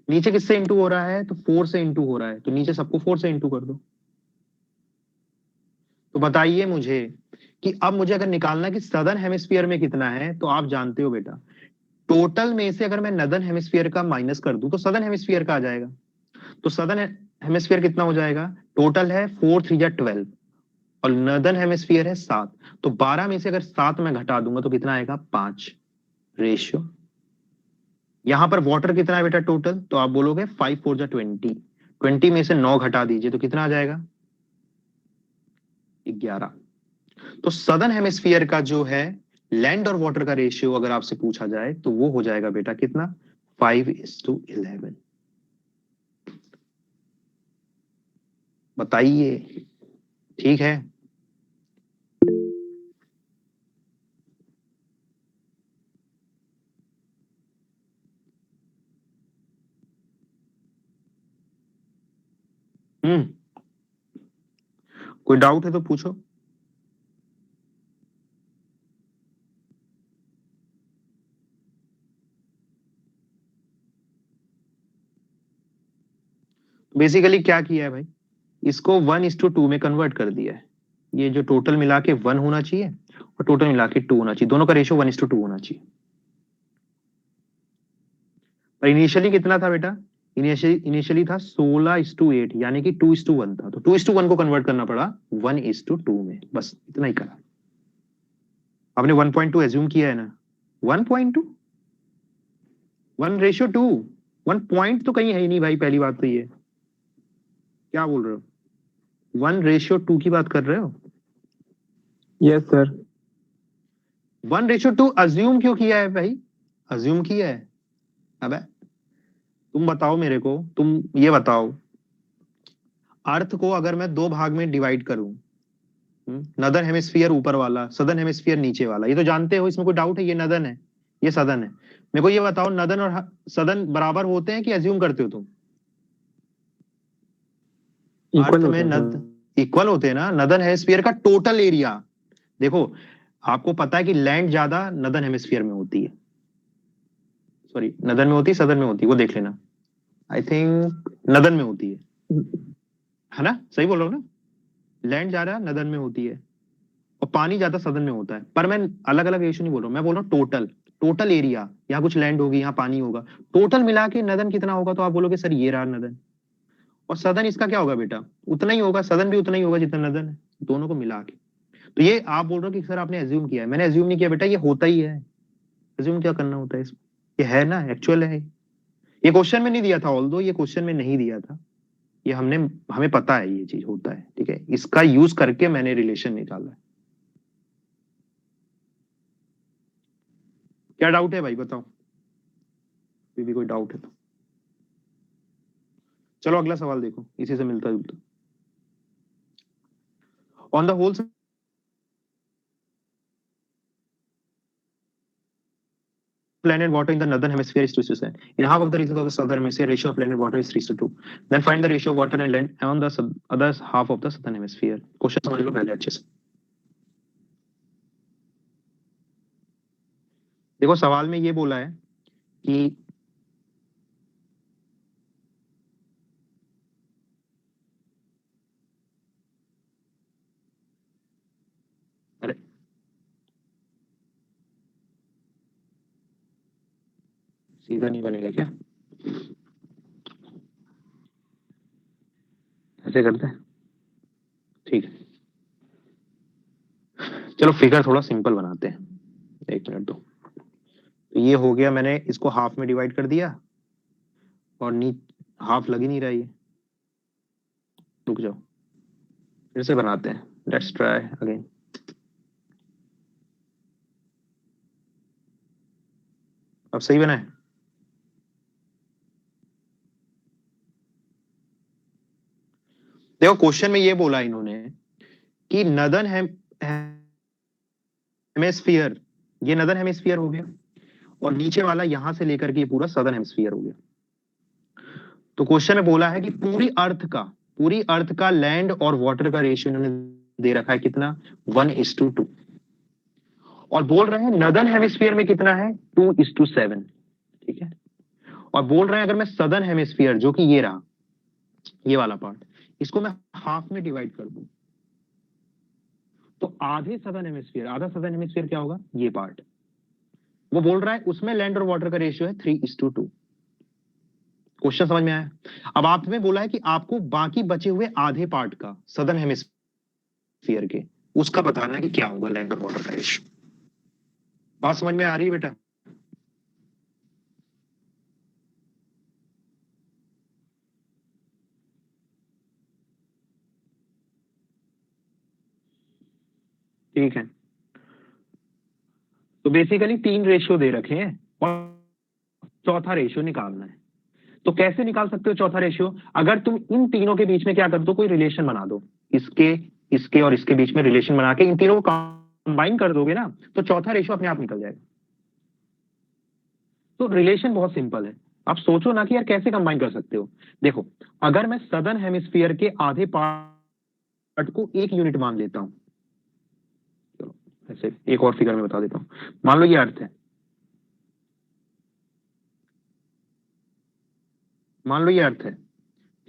नीचे किससे इंटू हो रहा है, तो 4 से इंटू हो रहा है, तो नीचे सबको 4 से इंटू कर दो। तो बताइए मुझे कि अब मुझे अगर निकालना कि सदर्न हेमिस्फीयर में कितना है, तो आप जानते हो बेटा, टोटल में से अगर मैं नदर्न हेमिस्फीयर का माइनस कर दूं तो सदर्न हेमिस्फीयर का आ जाएगा। तो सदर्न हेमिस्फीयर कितना हो जाएगा, टोटल है 4 3 जा 12, और नदर्न हेमिस्फीयर है 7, तो 12 में से अगर 7 में घटा दूंगा तो कितना आएगा, 5 रेशियो। यहां पर वाटर कितना है बेटा टोटल, तो आप बोलोगे 5 4 जा 20, 20 में से 9 घटा दीजिए तो कितना आ जाएगा, 11। तो सदर्न हेमिस्फीयर का जो है लैंड और वाटर का रेशियो अगर आपसे पूछा जाए तो वो हो जाएगा बेटा कितना, 5:11। बताइए, ठीक है। हम्म, कोई डाउट है तो पूछो। बेसिकली क्या किया है भाई, इसको 1:2 में कन्वर्ट कर दिया है। ये जो टोटल मिला के 1 होना चाहिए और टोटल मिला के 2 होना चाहिए, दोनों का रेशियो 1:2 होना चाहिए। पर इनिशियली कितना था बेटा, इनिशियली था 16:8, यानी कि 2:1 था, तो 2:1 को कन्वर्ट करना पड़ा 1:2 में, बस इतना ही करा। आपने 1.2 एज्यूम किया है ना, 1.2, 1:2, 1 पॉइंट तो कहीं है ही नहीं भाई, पहली बात तो ये, क्या बोल रहे हो, 1:2 की बात कर रहे हो। Yes sir. 1:2 अज्यूम क्यों किया है भाई, अज्यूम किया है। अबे तुम बताओ मेरे को, तुम ये बताओ, अर्थ को अगर मैं 2 भाग में डिवाइड करूं, नदर्न हेमिस्फीयर ऊपर वाला, सदर्न हेमिस्फीयर नीचे वाला, ये तो जानते हो, इसमें कोई डाउट है, ये नदर्न है, ये सदर्न है। मेरे को ये बताओ, नदर्न और सदर्न बराबर होते हैं कि अज्यूम करते हो तुम, अर्थ इक्वल में होते हैं नद सर। इक्वल होते हैं ना, नदर्न हेमिस्फीयर का टोटल एरिया, देखो आपको पता है कि लैंड ज्यादा नदर्न हेमिस्फीयर में होती है, सॉरी नदर्न में होती है सदर्न में होती है, वो देख लेना, आई थिंक नदर्न में होती है ना, सही बोल रहा हूँ ना, लैंड ज्यादा नदर्न में होती है और पानी ज्यादा सदर्न में होता है। पर मैं अलग अलग रेशियो नहीं बोल रहा हूँ, मैं बोल रहा हूँ टोटल, टोटल एरिया, यहाँ कुछ लैंड होगी, यहाँ पानी होगा, टोटल मिला के नदर्न कितना होगा, तो आप बोलोगे सर ये रहा नदर्न, और सदर्न इसका क्या होगा बेटा, उतना ही होगा, सदर्न भी उतना ही होगा जितना नदर्न है, दोनों को मिला के। तो ये आप बोल रहे हो कि सर आपने एज्यूम किया है, मैंने एज्यूम नहीं किया बेटा, ये होता ही है, एज्यूम क्या करना होता है इसमें। ये है ना, एक्चुअल है। ये क्वेश्चन में नहीं दिया था, ऑल्दो ये क्वेश्चन में नहीं दिया था, ये हमें पता है ये चीज होता है, ठीक है। इसका यूज करके मैंने रिलेशन निकाला है। क्या डाउट है भाई, बताओ, भी कोई डाउट है तो। चलो अगला सवाल देखो, इसी से मिलता जुलता। On the whole planet water in the northern hemisphere is 2:7. In half of the regions of the southern hemisphere, ratio of planet water is 3:2. Then find the ratio of water and land on the other half of the southern hemisphere. Question समझ लो पहले अच्छे से। देखो सवाल में ये बोला है कि अरे सीधा नहीं बनेगा क्या, ऐसे करते हैं, ठीक है। चलो फिगर थोड़ा सिंपल बनाते हैं, एक मिनट दो। तो ये हो गया, मैंने इसको हाफ में डिवाइड कर दिया और हाफ लग ही नहीं रहा ये, रुक जाओ फिर से बनाते हैं, लेट्स ट्राई अगेन। अब सही बना है। देखो क्वेश्चन में ये बोला इन्होंने कि नदर्न हेमिस्फीयर, ये नदर्न हेमिस्फीयर हो गया, और नीचे वाला यहां से लेकर के ये पूरा सदर्न हेमिस्फीयर हो गया। तो क्वेश्चन में बोला है कि पूरी अर्थ का लैंड और वाटर का रेशियो इन्होंने दे रखा है कितना, 1:2, और बोल रहे हैं नदर्न हेमिस्फीयर में कितना है, 2:7, ठीक है। और बोल रहे हैं अगर मैं सदर्न हेमिस्फीयर, जो कि ये रहा, ये वाला पार्ट, इसको मैं हाफ में डिवाइड कर दूं, तो आधा सदर्न हेमिस्फीयर क्या होगा, ये पार्ट। वो बोल रहा है उसमें लैंड और वाटर का रेशियो है 3:2। क्वेश्चन समझ में आया। अब आपने बोला है कि आपको बाकी बचे हुए आधे पार्ट का, सदर्न हेमिस्फीयर के, उसका बताना है कि क्या होगा लैंड और वाटर का रेशियो। बात समझ में आ रही है बेटा। ठीक है, तो बेसिकली 3 रेशियो दे रखे हैं और चौथा रेशियो निकालना है। तो कैसे निकाल सकते हो चौथा रेशियो, अगर तुम इन तीनों के बीच में क्या कर दो, कोई रिलेशन बना दो, इसके इसके और इसके बीच में रिलेशन बना के इन तीनों को कंबाइन कर दोगे ना, तो चौथा रेशियो अपने आप निकल जाएगा। तो रिलेशन बहुत सिंपल है, आप सोचो ना कि यार कैसे कंबाइन कर सकते हो। देखो अगर मैं सदर्न हेमिस्फीयर के आधे पार्ट को 1 यूनिट मान लेता हूं, चलो ऐसे एक और फिगर में बता देता हूं, मान लो ये अर्थ है, मान लो ये अर्थ है,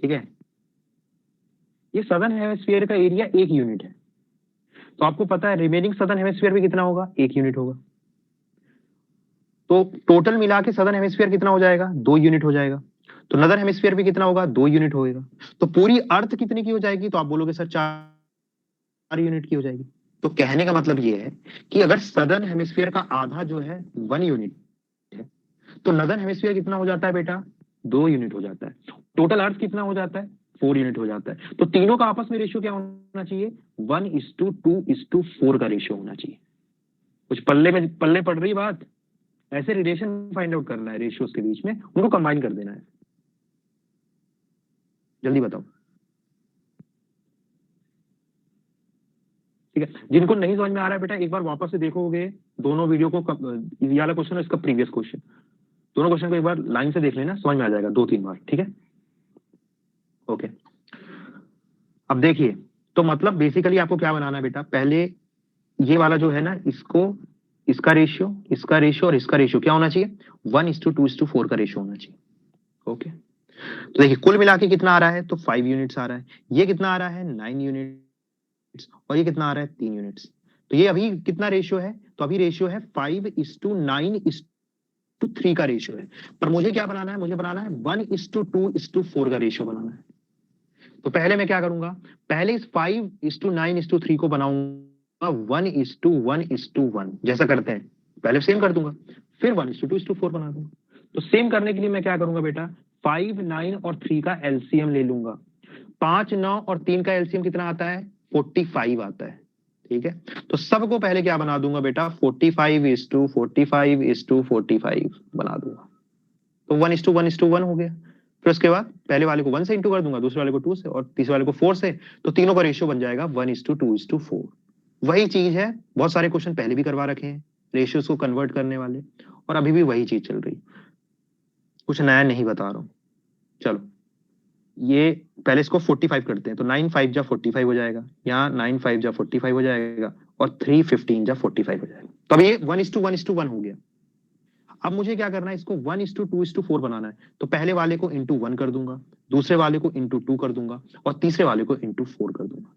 ठीक है। ये सदर्न हेमिस्फीयर का एरिया 1 यूनिट है, तो आपको पता है रिमेनिंग सदर्न हेमिस्फीयर भी कितना होगा, 1 यूनिट होगा। तो टोटल मिला के सदर्न हेमिस्फीयर कितना हो जाएगा, 2 यूनिट हो जाएगा। तो नदर्न हेमिस्फीयर भी कितना होगा, 2 यूनिट होगा। तो पूरी अर्थ कितने की हो जाएगी, तो आप बोलोगे सर 4 यूनिट की हो जाएगी। तो कहने का मतलब ये है कि अगर सदर्न हेमिस्फीयर का आधा जो है 1 यूनिट है, तो नदर्न हेमिस्फीयर कितना हो जाता है बेटा, 2 यूनिट हो जाता है। टोटल अर्थ कितना हो जाता है, 4 यूनिट हो जाता है। तो तीनों का आपस में रेशियो क्या होना चाहिए, 1:2:4 का रेशियो होना चाहिए। कुछ पल्ले पड़ रही बात, ऐसे रिलेशन फाइंड आउट करना है रेशियोज के बीच में, उनको कंबाइन कर देना है। जल्दी बताओ, ठीक है। जिनको नहीं समझ में आ रहा है बेटा, एक बार वापस से देखोगे दोनों वीडियो को, ये वाला क्वेश्चन और इसका प्रीवियस क्वेश्चन, दोनों क्वेश्चन को एक बार लाइन से देख लेना, समझ में आ जाएगा 2-3 बार, ठीक है। ओके, अब देखिए, तो मतलब बेसिकली आपको क्या बनाना है बेटा, पहले ये वाला जो है ना, इसको, इसका रेशियो और इसका रेशियो क्या होना चाहिए, 1:2:4 का रेशियो होना चाहिए। ओके, तो देखिए कुल मिला के कितना आ रहा है, तो 5 यूनिट्स आ रहा है। ये कितना आ रहा है, 9 यूनिट्स, और ये कितना आ रहा है, 3 यूनिट्स। तो ये अभी कितना रेशियो है, तो अभी रेशियो है 5:9:3 का रेशियो है। पर मुझे क्या बनाना है, मुझे बनाना है 1:2:4 का रेशियो बनाना है। तो पहले मैं क्या करूंगा, पहले इस 5:9:3 को बनाऊंगा 1:1:1, जैसा करते हैं, पहले सेम कर दूंगा फिर 1:2:4 बना दूंगा। तो सेम करने के लिए मैं क्या करूंगा बेटा, 5, 9 और 3 का एलसीएम ले लूंगा। 5, 9 और 3 का एलसीएम कितना आता है, 45 आता है। ठीक है, तो सबको पहले क्या बना दूंगा बेटा, 45:45:45 बना दूंगा। तो 1:1:1 हो गया। फिर उसके बाद पहले वाले को 1 से इंटू कर दूंगा, दूसरे वाले को 2 से, और तीसरे वाले को 4 से। तो तीनों का रेशियो बन जाएगा 1:2:4। वही चीज है, बहुत सारे क्वेश्चन पहले भी करवा रखे हैं रेशियोज को कन्वर्ट करने वाले, और अभी भी वही चीज चल रही, कुछ नया नहीं बता रहा हूं। चलो, ये पहले इसको 45 करते हैं, तो 9 5 जा 45 हो जाएगा, यहाँ 9 5 जा 45 हो जाएगा, और 3 15 जा 45 हो जाएगा। तो अब ये 1:1:1 हो गया। अब मुझे क्या करना है, इसको 1:2:4 बनाना है। तो पहले वाले को इंटू 1 कर दूंगा, दूसरे वाले को इंटू 2 कर दूंगा, और तीसरे वाले को इंटू 4 कर दूंगा।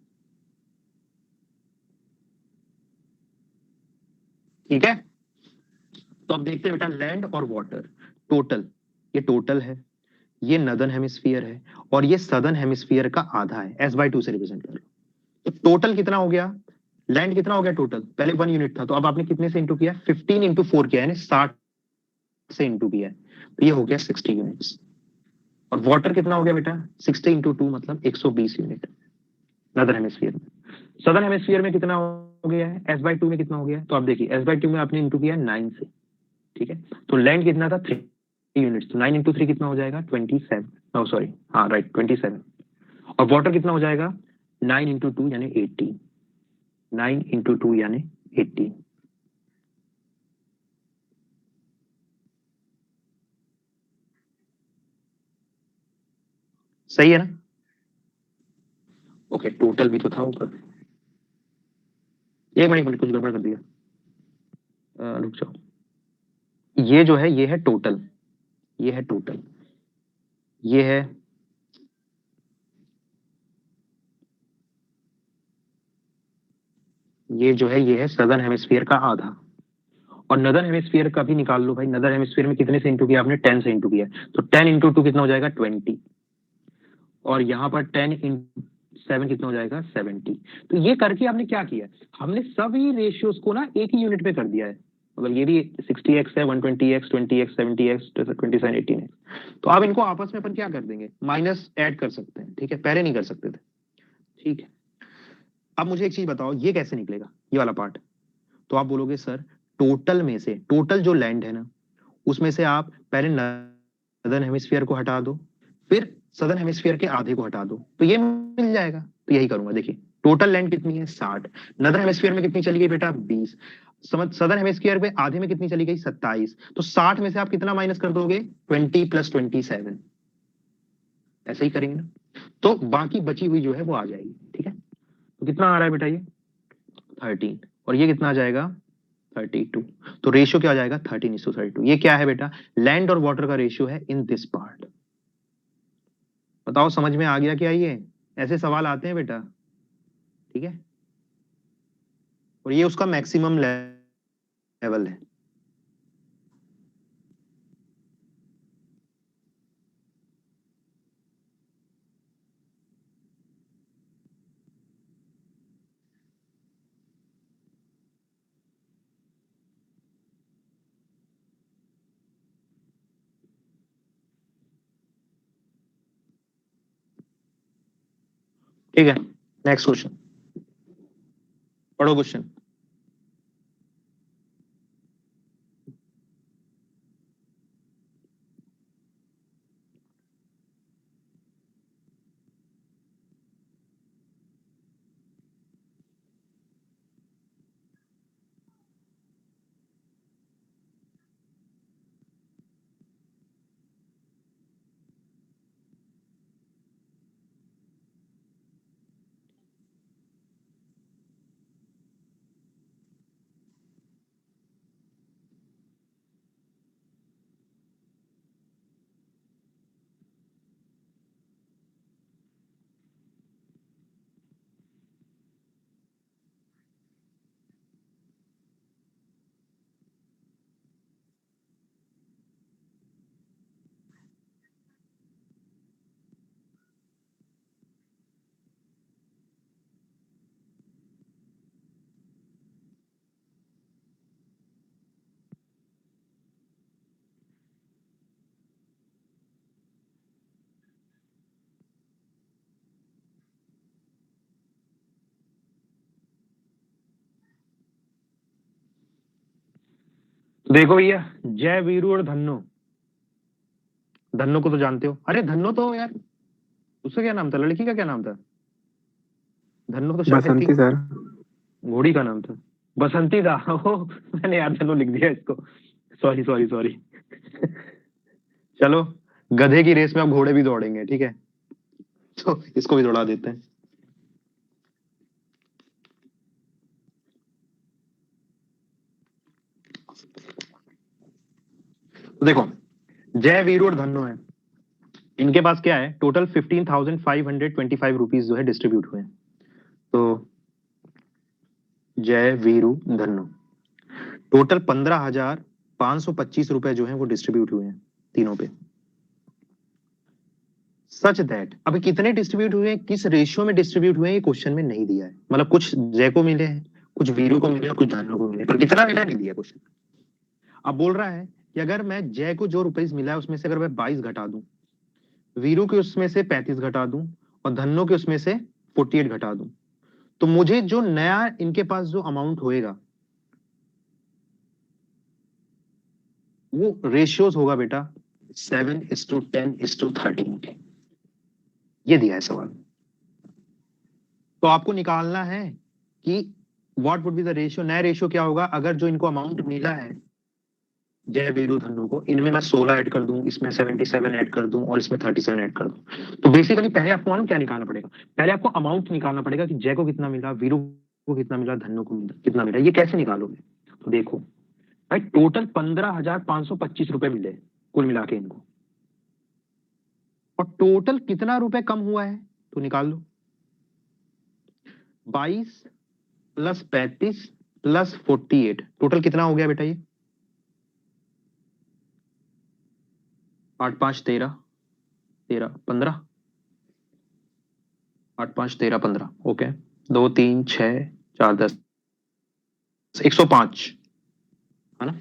ठीक है, तो अब देखते हैं बेटा, लैंड और वाटर टोटल, ये टोटल है, ये नदर्न हेमिस्फीयर है, और ये सदर्न हेमिस्फीयर का आधा है, S/2 से रिप्रेजेंट कर लो। तो टोटल कितना हो गया, लैंड कितना हो गया टोटल, पहले 1 यूनिट था, तो अब आपने कितने से इंटू किया, 15 × 4 किया, यानी 60 से इंटू किया है, तो ये हो गया 60 यूनिट्स। और वाटर कितना हो गया बेटा, 60 × 2 मतलब 120 यूनिट नदर्न हेमिस्फीयर में। सदर्न हेमिस्फीयर में कितना हो गया है, S/2 में कितना हो गया है, तो आप देखिए S/2 में आपने इंटू किया 9 से। ठीक है, तो लैंड कितना था, 3 यूनिट्स, तो 9 × 3 कितना हो जाएगा, 27, सॉरी, हाँ राइट 27। और वाटर कितना हो जाएगा, 9 × 2 यानी 18, 9 × 2 यानी 18। सही है ना, ओके, टोटल भी तो था ऊपर, एक मिनट कुछ गड़बड़ कर दिया, रुक जाओ, ये जो है ये है टोटल, ये है टोटल, ये है, ये जो है ये है सदर्न हेमिस्फीयर का आधा। और नदर्न हेमिस्फीयर का भी निकाल लो भाई, नदर्न हेमिस्फीयर में कितने से इंटू किया आपने, 10 से इंटू किया, तो 10 × 2 कितना हो जाएगा, 20, और यहाँ पर 10 × 7 कितना हो जाएगा, 70। तो ये करके आपने क्या किया, हमने सभी रेशियोज को ना एक ही यूनिट पे कर दिया है, मतलब ये भी 60x है, 120x, 20x, 70x, 27, 18x। तो अब इनको आपस में अपन क्या कर देंगे, माइनस ऐड कर सकते हैं, ठीक है, पहले नहीं कर सकते थे। ठीक है, अब मुझे एक चीज बताओ, ये कैसे निकलेगा ये वाला पार्ट, तो आप बोलोगे सर, टोटल में से, टोटल जो लैंड है ना, उसमें से आप पहले नदर्न हेमिस्फीयर को हटा दो, फिर सदर्न हेमिस्फीयर के आधे को हटा दो, तो ये मिल जाएगा। तो यही करूंगा, देखिए टोटल लैंड कितनी है, 60, नदर्न हेमिस्फीयर में कितनी चली गई बेटा, 20, समझ, सदर्न हेमिस्फीयर में आधे में कितनी चली गई, 27, तो 60 में से आप कितना माइनस कर दोगे, 20 + 27, ऐसे ही करेंगे ना, तो बाकी बची हुई जो है वो आ जाएगी। ठीक है, तो कितना आ रहा है बेटा, ये 13, और ये कितना आ जाएगा, 32। तो रेशियो क्या आ जाएगा, 13:32। ये क्या है बेटा, लैंड और वाटर का रेशियो है इन दिस पार्ट। बताओ समझ में आ गया क्या, ये ऐसे सवाल आते हैं बेटा। ठीक है, और ये उसका मैक्सिमम लेवल है। ठीक है, नेक्स्ट क्वेश्चन, पढ़ो क्वेश्चन। देखो भैया, जय वीरू और धन्नो, धन्नो को तो जानते हो। अरे धन्नो तो यार, उसका क्या नाम था, लड़की का क्या नाम था? धन्नो तो शायद थी, बसंती सर। घोड़ी का नाम था, बसंती था। ओ, मैंने यार धन्नो लिख दिया इसको, सॉरी सॉरी सॉरी। चलो, गधे की रेस में अब घोड़े भी दौड़ेंगे, ठीक है, तो इसको भी दौड़ा देते हैं। तो देखो, जय वीरू और धन्नो है, इनके पास क्या है, टोटल 15,525 रुपीज जो है डिस्ट्रीब्यूट हुए हैं। तो जय वीरू धन्नो, टोटल 15,525 रुपए जो है वो डिस्ट्रीब्यूट हुए हैं तीनों पे। सच दैट अभी कितने डिस्ट्रीब्यूट हुए हैं, किस रेशियो में डिस्ट्रीब्यूट हुए हैं, ये क्वेश्चन में नहीं दिया है। मतलब कुछ जय को मिले हैं, कुछ वीरू को मिले हैं, कुछ धन्नो को मिले, पर कितना मिला नहीं दिया क्वेश्चन। अब बोल रहा है कि अगर मैं जय को जो रुपए मिला है उसमें से अगर मैं 22 घटा दूं, वीरू के उसमें से 35 घटा दूं, और धन्नो के उसमें से 48 घटा दूं, तो मुझे जो नया इनके पास जो अमाउंट होएगा वो रेशियोज होगा बेटा 7:10:13। ये दिया है सवाल। तो आपको निकालना है कि what would be the ratio. नया रेशियो क्या होगा, अगर जो इनको अमाउंट मिला है जय वीरू धन्नो को, इनमें मैं 16 ऐड कर दूं, इसमें 77 ऐड कर दूं, और इसमें 37 ऐड कर दूं, तो बेसिकली पहले आपको मालूम क्या निकालना पड़ेगा, पहले आपको अमाउंट निकालना पड़ेगा कि जय को कितना मिला, वीरू को कितना मिला, धन्नो को कितना मिला। ये कैसे निकालोगे, तो देखो भाई, टोटल 15,525 रुपए मिले कुल मिला के इनको, और टोटल कितना रुपए कम हुआ है तो निकाल लो। 22 प्लस 35 प्लस 48, टोटल कितना हो गया बेटा ये, 8 5 13, 13 15, 8 5 13 15, ओके, 2 3 6 4 10, 105 है ना।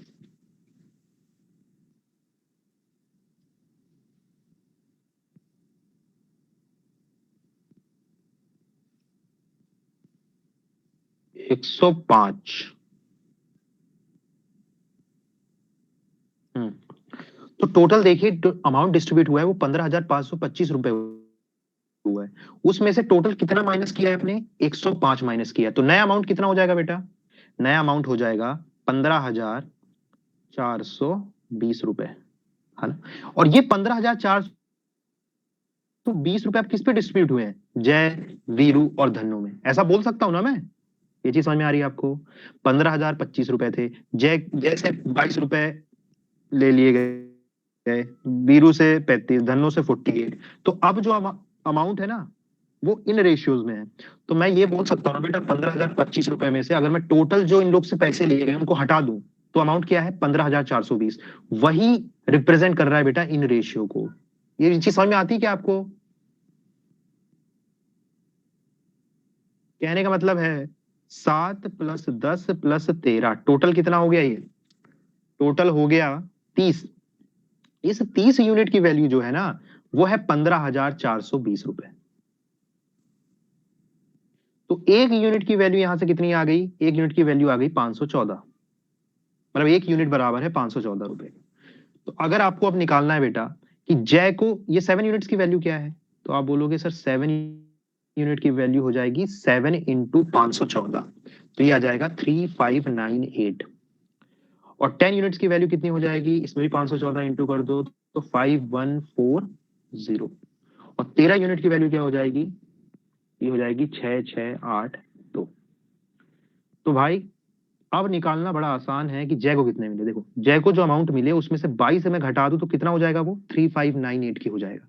एक सौ पांच। तो टोटल देखिए अमाउंट डिस्ट्रीब्यूट हुआ है वो 15,525 रुपए हुआ है, उसमें से टोटल कितना माइनस किया है आपने, 105 माइनस किया है। तो नया अमाउंट कितना हो जाएगा बेटा, नया अमाउंट हो जाएगा 15,420 रुपए, है ना। और ये 15,420 रुपए आप किस पे डिस्ट्रीब्यूट हुए हैं, जय वीरू और धन्नो में, ऐसा बोल सकता हूं ना मैं। ये चीज समझ में आ रही है आपको, 15,025 रुपए थे, जय जय से 22 रुपए ले लिए गए, वीरू से 35, धन्नो से 48। तो अब जो अमाउंट है ना वो इन रेशियोज में है। तो मैं ये बोल सकता हूँ ना बेटा, 15,025 रुपए में से अगर मैं टोटल जो इन लोग से पैसे लिए गए उनको हटा दूं, तो अमाउंट क्या है, 15,420। वही रिप्रेजेंट कर रहा है बेटा इन रेशियो को। ये चीज समझ में आती है क्या आपको, कहने का मतलब है 7 प्लस 10 प्लस 13, टोटल कितना हो गया, ये टोटल हो गया 30। इस 30 यूनिट की वैल्यू जो है ना वो है 15,420 रुपए। तो एक यूनिट की वैल्यू यहां से कितनी आ गई, एक यूनिट की वैल्यू आ गई 514, मतलब एक यूनिट बराबर है 514 रुपए। तो अगर आपको अब निकालना है बेटा कि जय को, ये 7 यूनिट्स की वैल्यू क्या है, तो आप बोलोगे सर 7 यूनिट की वैल्यू हो जाएगी 7 इंटू 514, तो ये आ जाएगा 3598। और 10 यूनिट्स की वैल्यू कितनी हो जाएगी, इसमें भी 514 इंटू कर दो तो 5140। और 13 यूनिट की वैल्यू क्या हो जाएगी, ये हो जाएगी 6682। तो भाई अब निकालना बड़ा आसान है कि जय को कितने मिले। देखो जय को जो अमाउंट मिले उसमें से 22 से मैं घटा दूं तो कितना हो जाएगा, वो 3598 की हो जाएगा।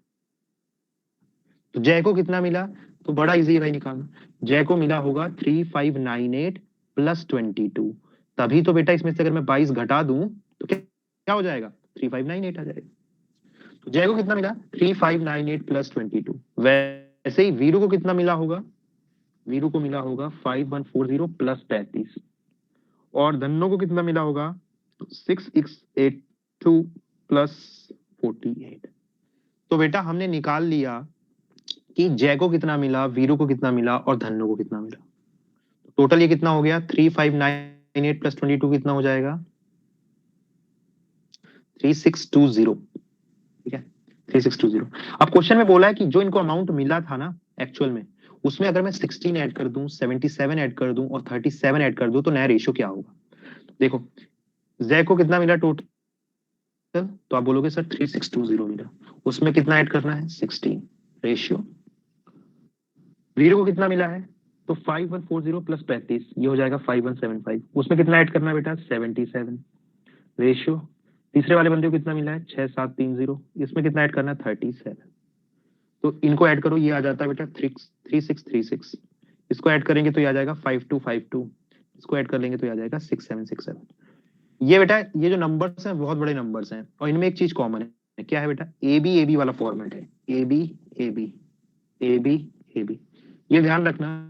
तो जय को कितना मिला, तो बड़ा इजी है भाई निकालना, जय को मिला होगा 3598 प्लस 22। तभी तो बेटा इसमें से अगर मैं 22 घटा दूं तो क्या क्या हो जाएगा, 3598 आ जाएगा। तो जय को कितना मिला, 3598 प्लस 22। वैसे ही वीरू को कितना मिला होगा, वीरू को मिला होगा 5140 प्लस 35। और धन्नो को कितना मिला होगा, 6682 प्लस 48। तो बेटा हमने निकाल लिया कि जय को कितना मिला, वीरू को कितना मिला, और धन्नो को कितना मिला। टोटल ये कितना हो गया, 3598 प्लस 22 कितना हो जाएगा, 3620, ठीक है, 3620। अब क्वेश्चन में बोला है कि जो इनको अमाउंट मिला था ना एक्चुअल में, उसमें अगर मैं 16 ऐड कर दूं, 77 ऐड कर दूं और 37 ऐड कर दूं तो नया रेशियो क्या होगा। देखो जय को कितना मिला टोटल, तो आप बोलोगे सर 3620 मिला, उसमें कितना ऐड करना है 16 रेशियो। वीर को कितना मिला है, तो 5140 प्लस 35 ये हो जाएगा 5175, उसमें कितना ऐड करना है बेटा 77 रेशियो। तीसरे वाले बंदे को कितना मिला है 6730, इसमें कितना ऐड करना है 37, तो इनको ऐड करो, ये आ जाता है बेटा 3636, इसको ऐड करेंगे तो ये आ जाएगा 5252, इसको ऐड कर लेंगे तो ये आ जाएगा 6767। ये बेटा ये जो नंबर्स हैं बहुत बड़े नंबर्स हैं और इनमें एक चीज कॉमन है, क्या है बेटा, ए बी वाला फॉर्मेट है, A B A B A B A B. ये ध्यान रखना,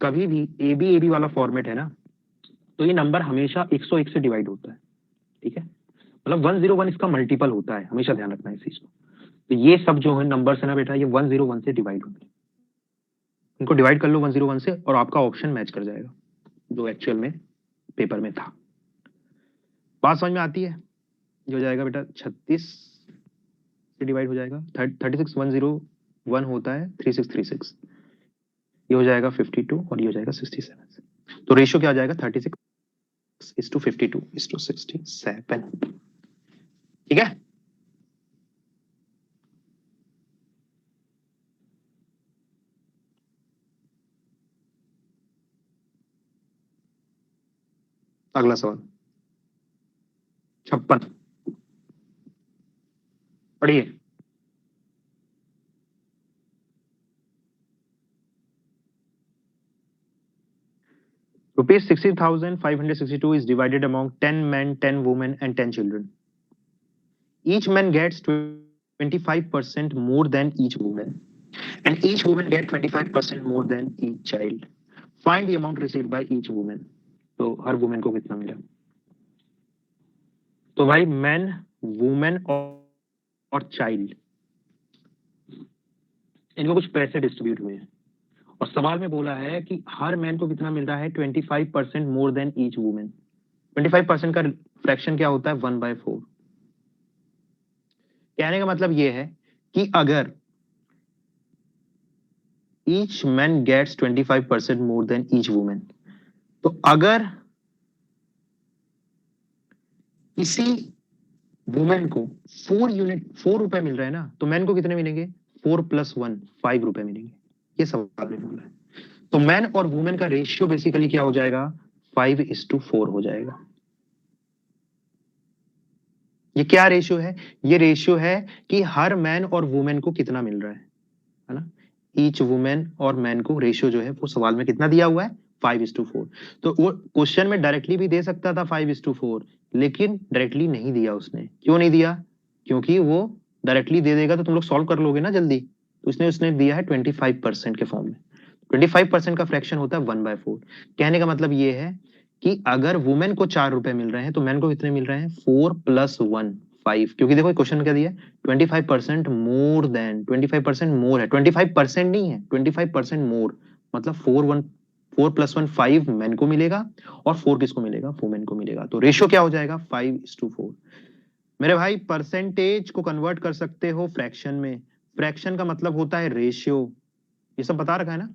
कभी भी ए बी वाला फॉर्मेट है ना, तो ये नंबर हमेशा 101 से डिवाइड होता है, ठीक है, मतलब 101 इसका मल्टीपल होता है, हमेशा ध्यान रखना है इस चीज को। तो ये सब जो है नंबर्स है ना बेटा, ये 101 से डिवाइड होंगे, इनको डिवाइड कर लो 101 से और आपका ऑप्शन मैच कर जाएगा जो एक्चुअल में पेपर में था। बात समझ में आती है, ये हो जाएगा बेटा 36 से डिवाइड हो जाएगा, 36101 होता है 3636, ये हो जाएगा 52 और ये हो जाएगा 67, तो रेशियो क्या हो जाएगा 36:52:67, ठीक है। अगला सवाल 56 पढ़िए। Rupees 60,562 is divided among 10 men, 10 women, and 10 children. Each man gets 25% more than each woman, and each woman gets 25% more than each child. Find the amount received by each woman. तो हर women को कितना मिला, तो भाई man, women और child, इनको कुछ पैसे डिस्ट्रीब्यूट हुए हैं और सवाल में बोला है कि हर मैन को कितना मिल रहा है 25% मोर देन ईच वुमेन। 25% का फ्रैक्शन क्या होता है 1/4। कहने का मतलब यह है कि अगर each man gets 25% more than each women, तो अगर किसी वुमेन को 4 रुपए मिल रहे हैं ना, तो मैन को कितने मिलेंगे 4 + 1 5 रुपए मिलेंगे, ये सवाल में बोला है। तो मैन और वुमेन का रेशियो बेसिकली क्या हो जाएगा 5:4 हो जाएगा। ये क्या रेशियो है, ये रेशियो है कि हर मैन और वुमेन को कितना मिल रहा है ना, ईच वुमेन और मैन को रेशियो जो है वो सवाल में कितना दिया हुआ है 5:4। तो वो क्वेश्चन में डायरेक्टली भी दे सकता था 5:4, लेकिन डायरेक्टली नहीं दिया उसने। क्यों नहीं दिया, क्योंकि वो डायरेक्टली दे देगा तो तुम लोग सॉल्व कर लोगे ना जल्दी, तो उसने दिया है 25% के फॉर्म में। 25% का फ्रैक्शन होता है 1/4। कहने का मतलब ये है कि अगर वुमेन को 4 रुपए मिल रहे हैं तो मैन को कितने मिल रहे हैं 4 + 1 5, क्योंकि देखो क्वेश्चन क्या दिया है 25% मोर देन, 25% मोर है, 25% नहीं है 25% मोर, मतलब 4 + 1 5 मैन को मिलेगा और 4 किसको मिलेगा वुमेन को मिलेगा। तो रेशियो क्या हो जाएगा 5:4। मेरे भाई परसेंटेज को कन्वर्ट कर सकते हो फ्रैक्शन में, फ्रैक्शन का मतलब होता है रेशियो, ये सब बता रखा है ना,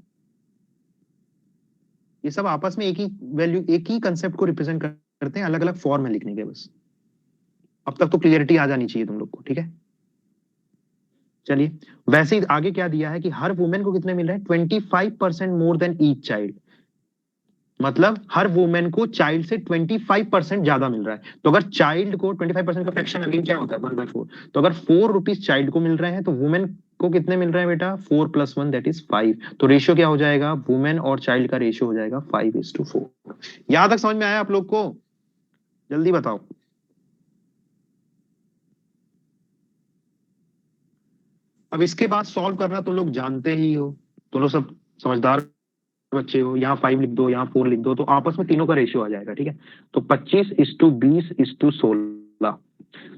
ये सब आपस में एक ही वैल्यू, एक ही कंसेप्ट को रिप्रेजेंट करते हैं, अलग अलग फॉर्म में लिखने के बस। अब तक तो क्लियरिटी आ जानी चाहिए तुम लोग को, ठीक है। चलिए वैसे ही आगे क्या दिया है कि हर वुमेन को कितने मिल रहे हैं 25% मोर देन ईच चाइल्ड, मतलब हर वुमेन को चाइल्ड से 25% ज्यादा मिल रहा है। तो अगर चाइल्ड को 25% का फ्रैक्शन अगेन क्या होता है 1/4, तो अगर 4 रुपीज चाइल्ड को मिल रहे हैं तो वुमेन को कितने मिल रहे हैं बेटा 4 + 1 दैट इज 5। तो रेशियो क्या हो जाएगा वुमेन और चाइल्ड का रेशियो हो जाएगा 5:4। यहां तक समझ में आया आप लोग को, जल्दी बताओ। अब इसके बाद सॉल्व करना तुम लोग जानते ही हो, तुम लोग सब समझदार बच्चे हो, यहाँ 5 लिख दो, यहाँ 4 लिख दो, तो आपस में तीनों का रेशियो आ जाएगा, ठीक है। तो 25:20:16,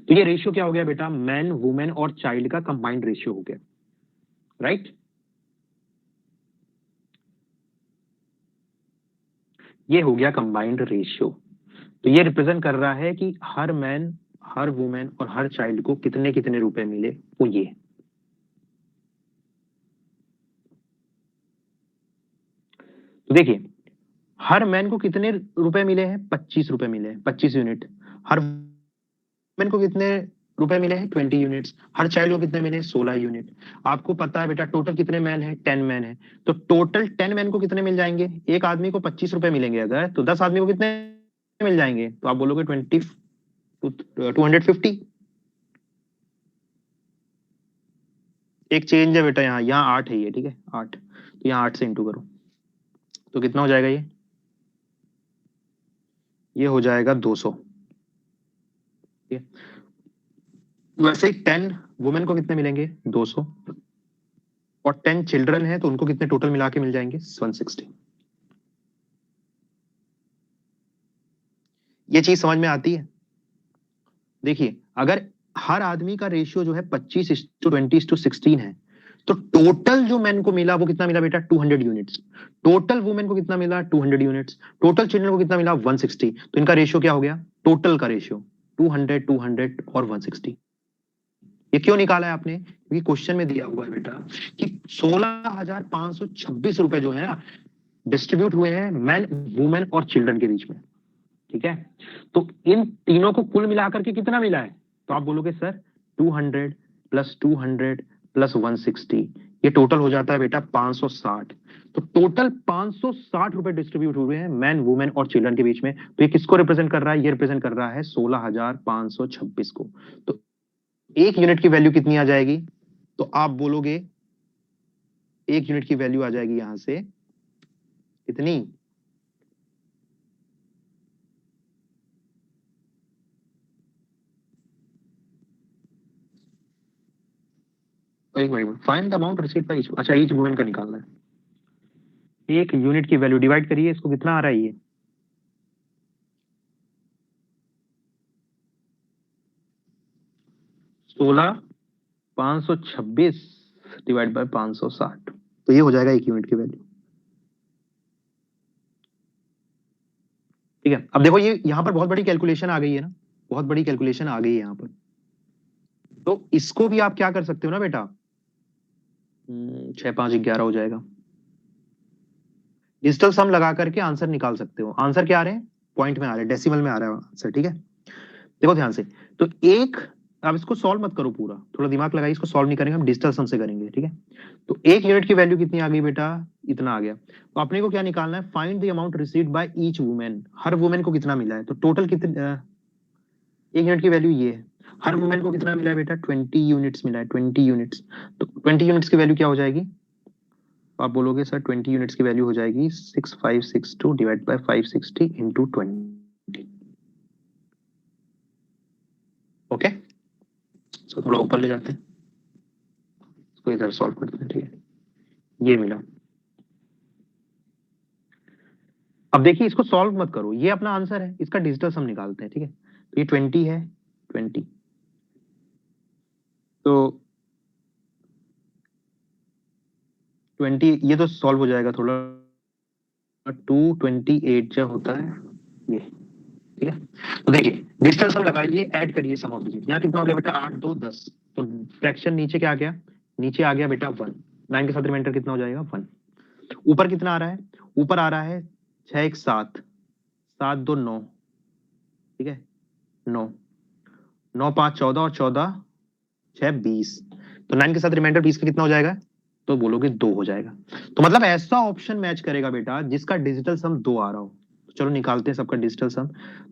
तो ये रेशियो क्या हो गया बेटा मैन, वुमेन और चाइल्ड का कंबाइंड रेशियो हो गया, राइट। ये हो गया कंबाइंड रेशियो। तो ये रिप्रेजेंट कर रहा है कि हर मैन हर वुमेन और हर चाइल्ड को कितने कितने रुपए मिले, वो ये। तो देखिए, हर मैन को कितने रुपए मिले हैं, 25 रुपए मिले हैं, 25 यूनिट। हर वुमेन को कितने रुपए मिले हैं, 20 यूनिट्स। हर चाइल्ड को कितने मिले, 16 यूनिट। आपको पता है बेटा टोटल कितने मैन है, 10 मैन है। तो टोटल 10 मैन को कितने मिल जाएंगे, एक आदमी को 25 रुपए मिलेंगे अगर, तो 10 आदमी को कितने मिल जाएंगे, तो आप बोलोगे 250। एक चेंज है बेटा, यहाँ यहाँ 8 है ये, ठीक है 8, तो यहाँ 8 से इंटू करो तो कितना हो जाएगा, ये हो जाएगा 200। ठीक है, वैसे ही 10 वुमेन को कितने मिलेंगे, 200, और 10 चिल्ड्रन है तो उनको कितने टोटल मिला के मिल जाएंगे, 160। ये चीज समझ में आती है। देखिए, अगर हर आदमी का रेशियो जो है 25:20:16 है, तो टोटल जो मैन को मिला वो कितना मिला बेटा, 200 यूनिट्स। टोटल वुमेन को कितना मिला, 200 यूनिट्स। टोटल चिल्ड्रन को कितना मिला, 160। तो इनका रेशियो क्या हो गया, टोटल का रेशियो 200 200 और 160। ये क्यों निकाला है आपने, क्योंकि क्वेश्चन में दिया हुआ है बेटा कि 16,526 रुपए जो है ना डिस्ट्रीब्यूट हुए हैं मैन, वुमेन और चिल्ड्रन के बीच में। ठीक है, तो इन तीनों को कुल मिलाकर के कितना मिला है, तो आप बोलोगे सर 200 प्लस 200 प्लस 160, ये टोटल हो जाता है बेटा 560। तो टोटल 560 रुपए डिस्ट्रीब्यूट हुए हैं मैन, वुमेन और चिल्ड्रन के बीच में। तो ये किसको रिप्रेजेंट कर रहा है, ये रिप्रेजेंट कर रहा है 16,526 को। तो एक यूनिट की वैल्यू कितनी आ जाएगी, तो आप बोलोगे एक यूनिट की वैल्यू आ जाएगी यहां से कितनी, एक minute, find the amount received by each, अच्छा ईच वुमेन का निकालना है। एक यूनिट की वैल्यू डिवाइड करिए, इसको कितना आ रहा है, ये 16,526 डिवाइड बाय 560, तो ये हो जाएगा एक यूनिट की वैल्यू। ठीक है, अब देखो ये यहां पर बहुत बड़ी कैलकुलेशन आ गई है ना, बहुत बड़ी कैलकुलेशन आ गई है यहां पर। तो इसको भी आप क्या कर सकते हो ना बेटा, 6 5 11 हो जाएगा। डिजिटल सम लगा करके आंसर निकाल सकते हो। आंसर क्या आ रहे हैं, पॉइंट में आ रहे हैं, डेसिमल में आ रहा है आंसर। ठीक है, देखो ध्यान से। तो एक, आप इसको सॉल्व मत करो पूरा, थोड़ा दिमाग लगाइए, इसको सॉल्व नहीं करेंगे हम, डिजिटल सम से करेंगे। ठीक है, तो एक यूनिट की वैल्यू कितनी आ गई बेटा, इतना आ गया। तो अपने को क्या निकालना है, find the amount received by each women, her women को कितना मिला है। तो टोटल कितने, एक यूनिट की वैल्यू ये है, हर वुमेन को कितना मिला है बेटा, 20 यूनिट्स मिला है, 20 यूनिट्स। तो 20 यूनिट्स की वैल्यू क्या हो जाएगी, तो आप बोलोगे सर 20 यूनिट्स की वैल्यू हो जाएगी 6562 डिवाइड बाय 560 इंटू 20। ओके, तो थोड़ा ऊपर ले जाते हैं, इसको इधर सॉल्व करते हैं। ठीक है, ये मिला। अब देखिए, इसको सॉल्व मत करो, ये अपना आंसर है, इसका डिजिटल सम निकालते हैं। ठीक है, तो ये 20 है, 20, तो 20 ये तो सॉल्व हो जाएगा थोड़ा, 228 जो होता है ये। ठीक है, तो देखिए डिजिटल सम लगाइए, ऐड करिए सम ऑफ डिजिट। यहाँ कितना हो गया बेटा, 8 2 10, तो फ्रैक्शन नीचे क्या आ गया, नीचे आ गया बेटा 1, 9 के साथ रिमाइंडर कितना हो जाएगा 1। ऊपर कितना आ रहा है, ऊपर आ रहा है 6 1 7, 7 2 9, ठीक है 9, 9 5 14 और 14 6 20, तो 9 के साथ रिमाइंडर 20 का कितना हो जाएगा, तो बोलोगे 2 हो जाएगा। तो मतलब ऐसा ऑप्शन मैच करेगा बेटा जिसका डिजिटल सम 2 आ रहा हो। चलो निकालते हैं सबका डिजिटल सम।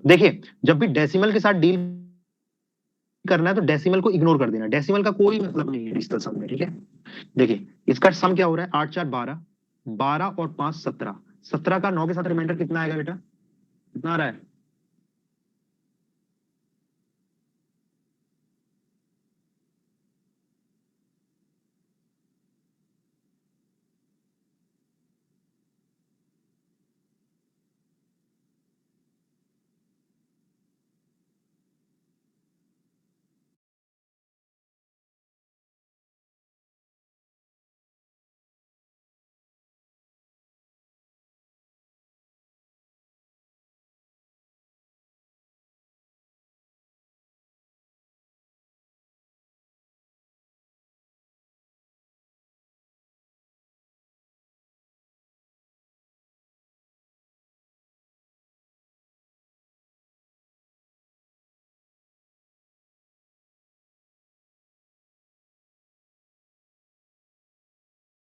देखिए, जब भी डेसिमल के साथ डील करना है तो डेसिमल को इग्नोर कर देना, डेसिमल का कोई मतलब नहीं है डिजिटल सम में। ठीक है, देखिए इसका सम क्या हो रहा है, 8 4 12, 12 और 5 17, 17 का 9 के साथ रिमाइंडर कितना आएगा बेटा, कितना आ रहा है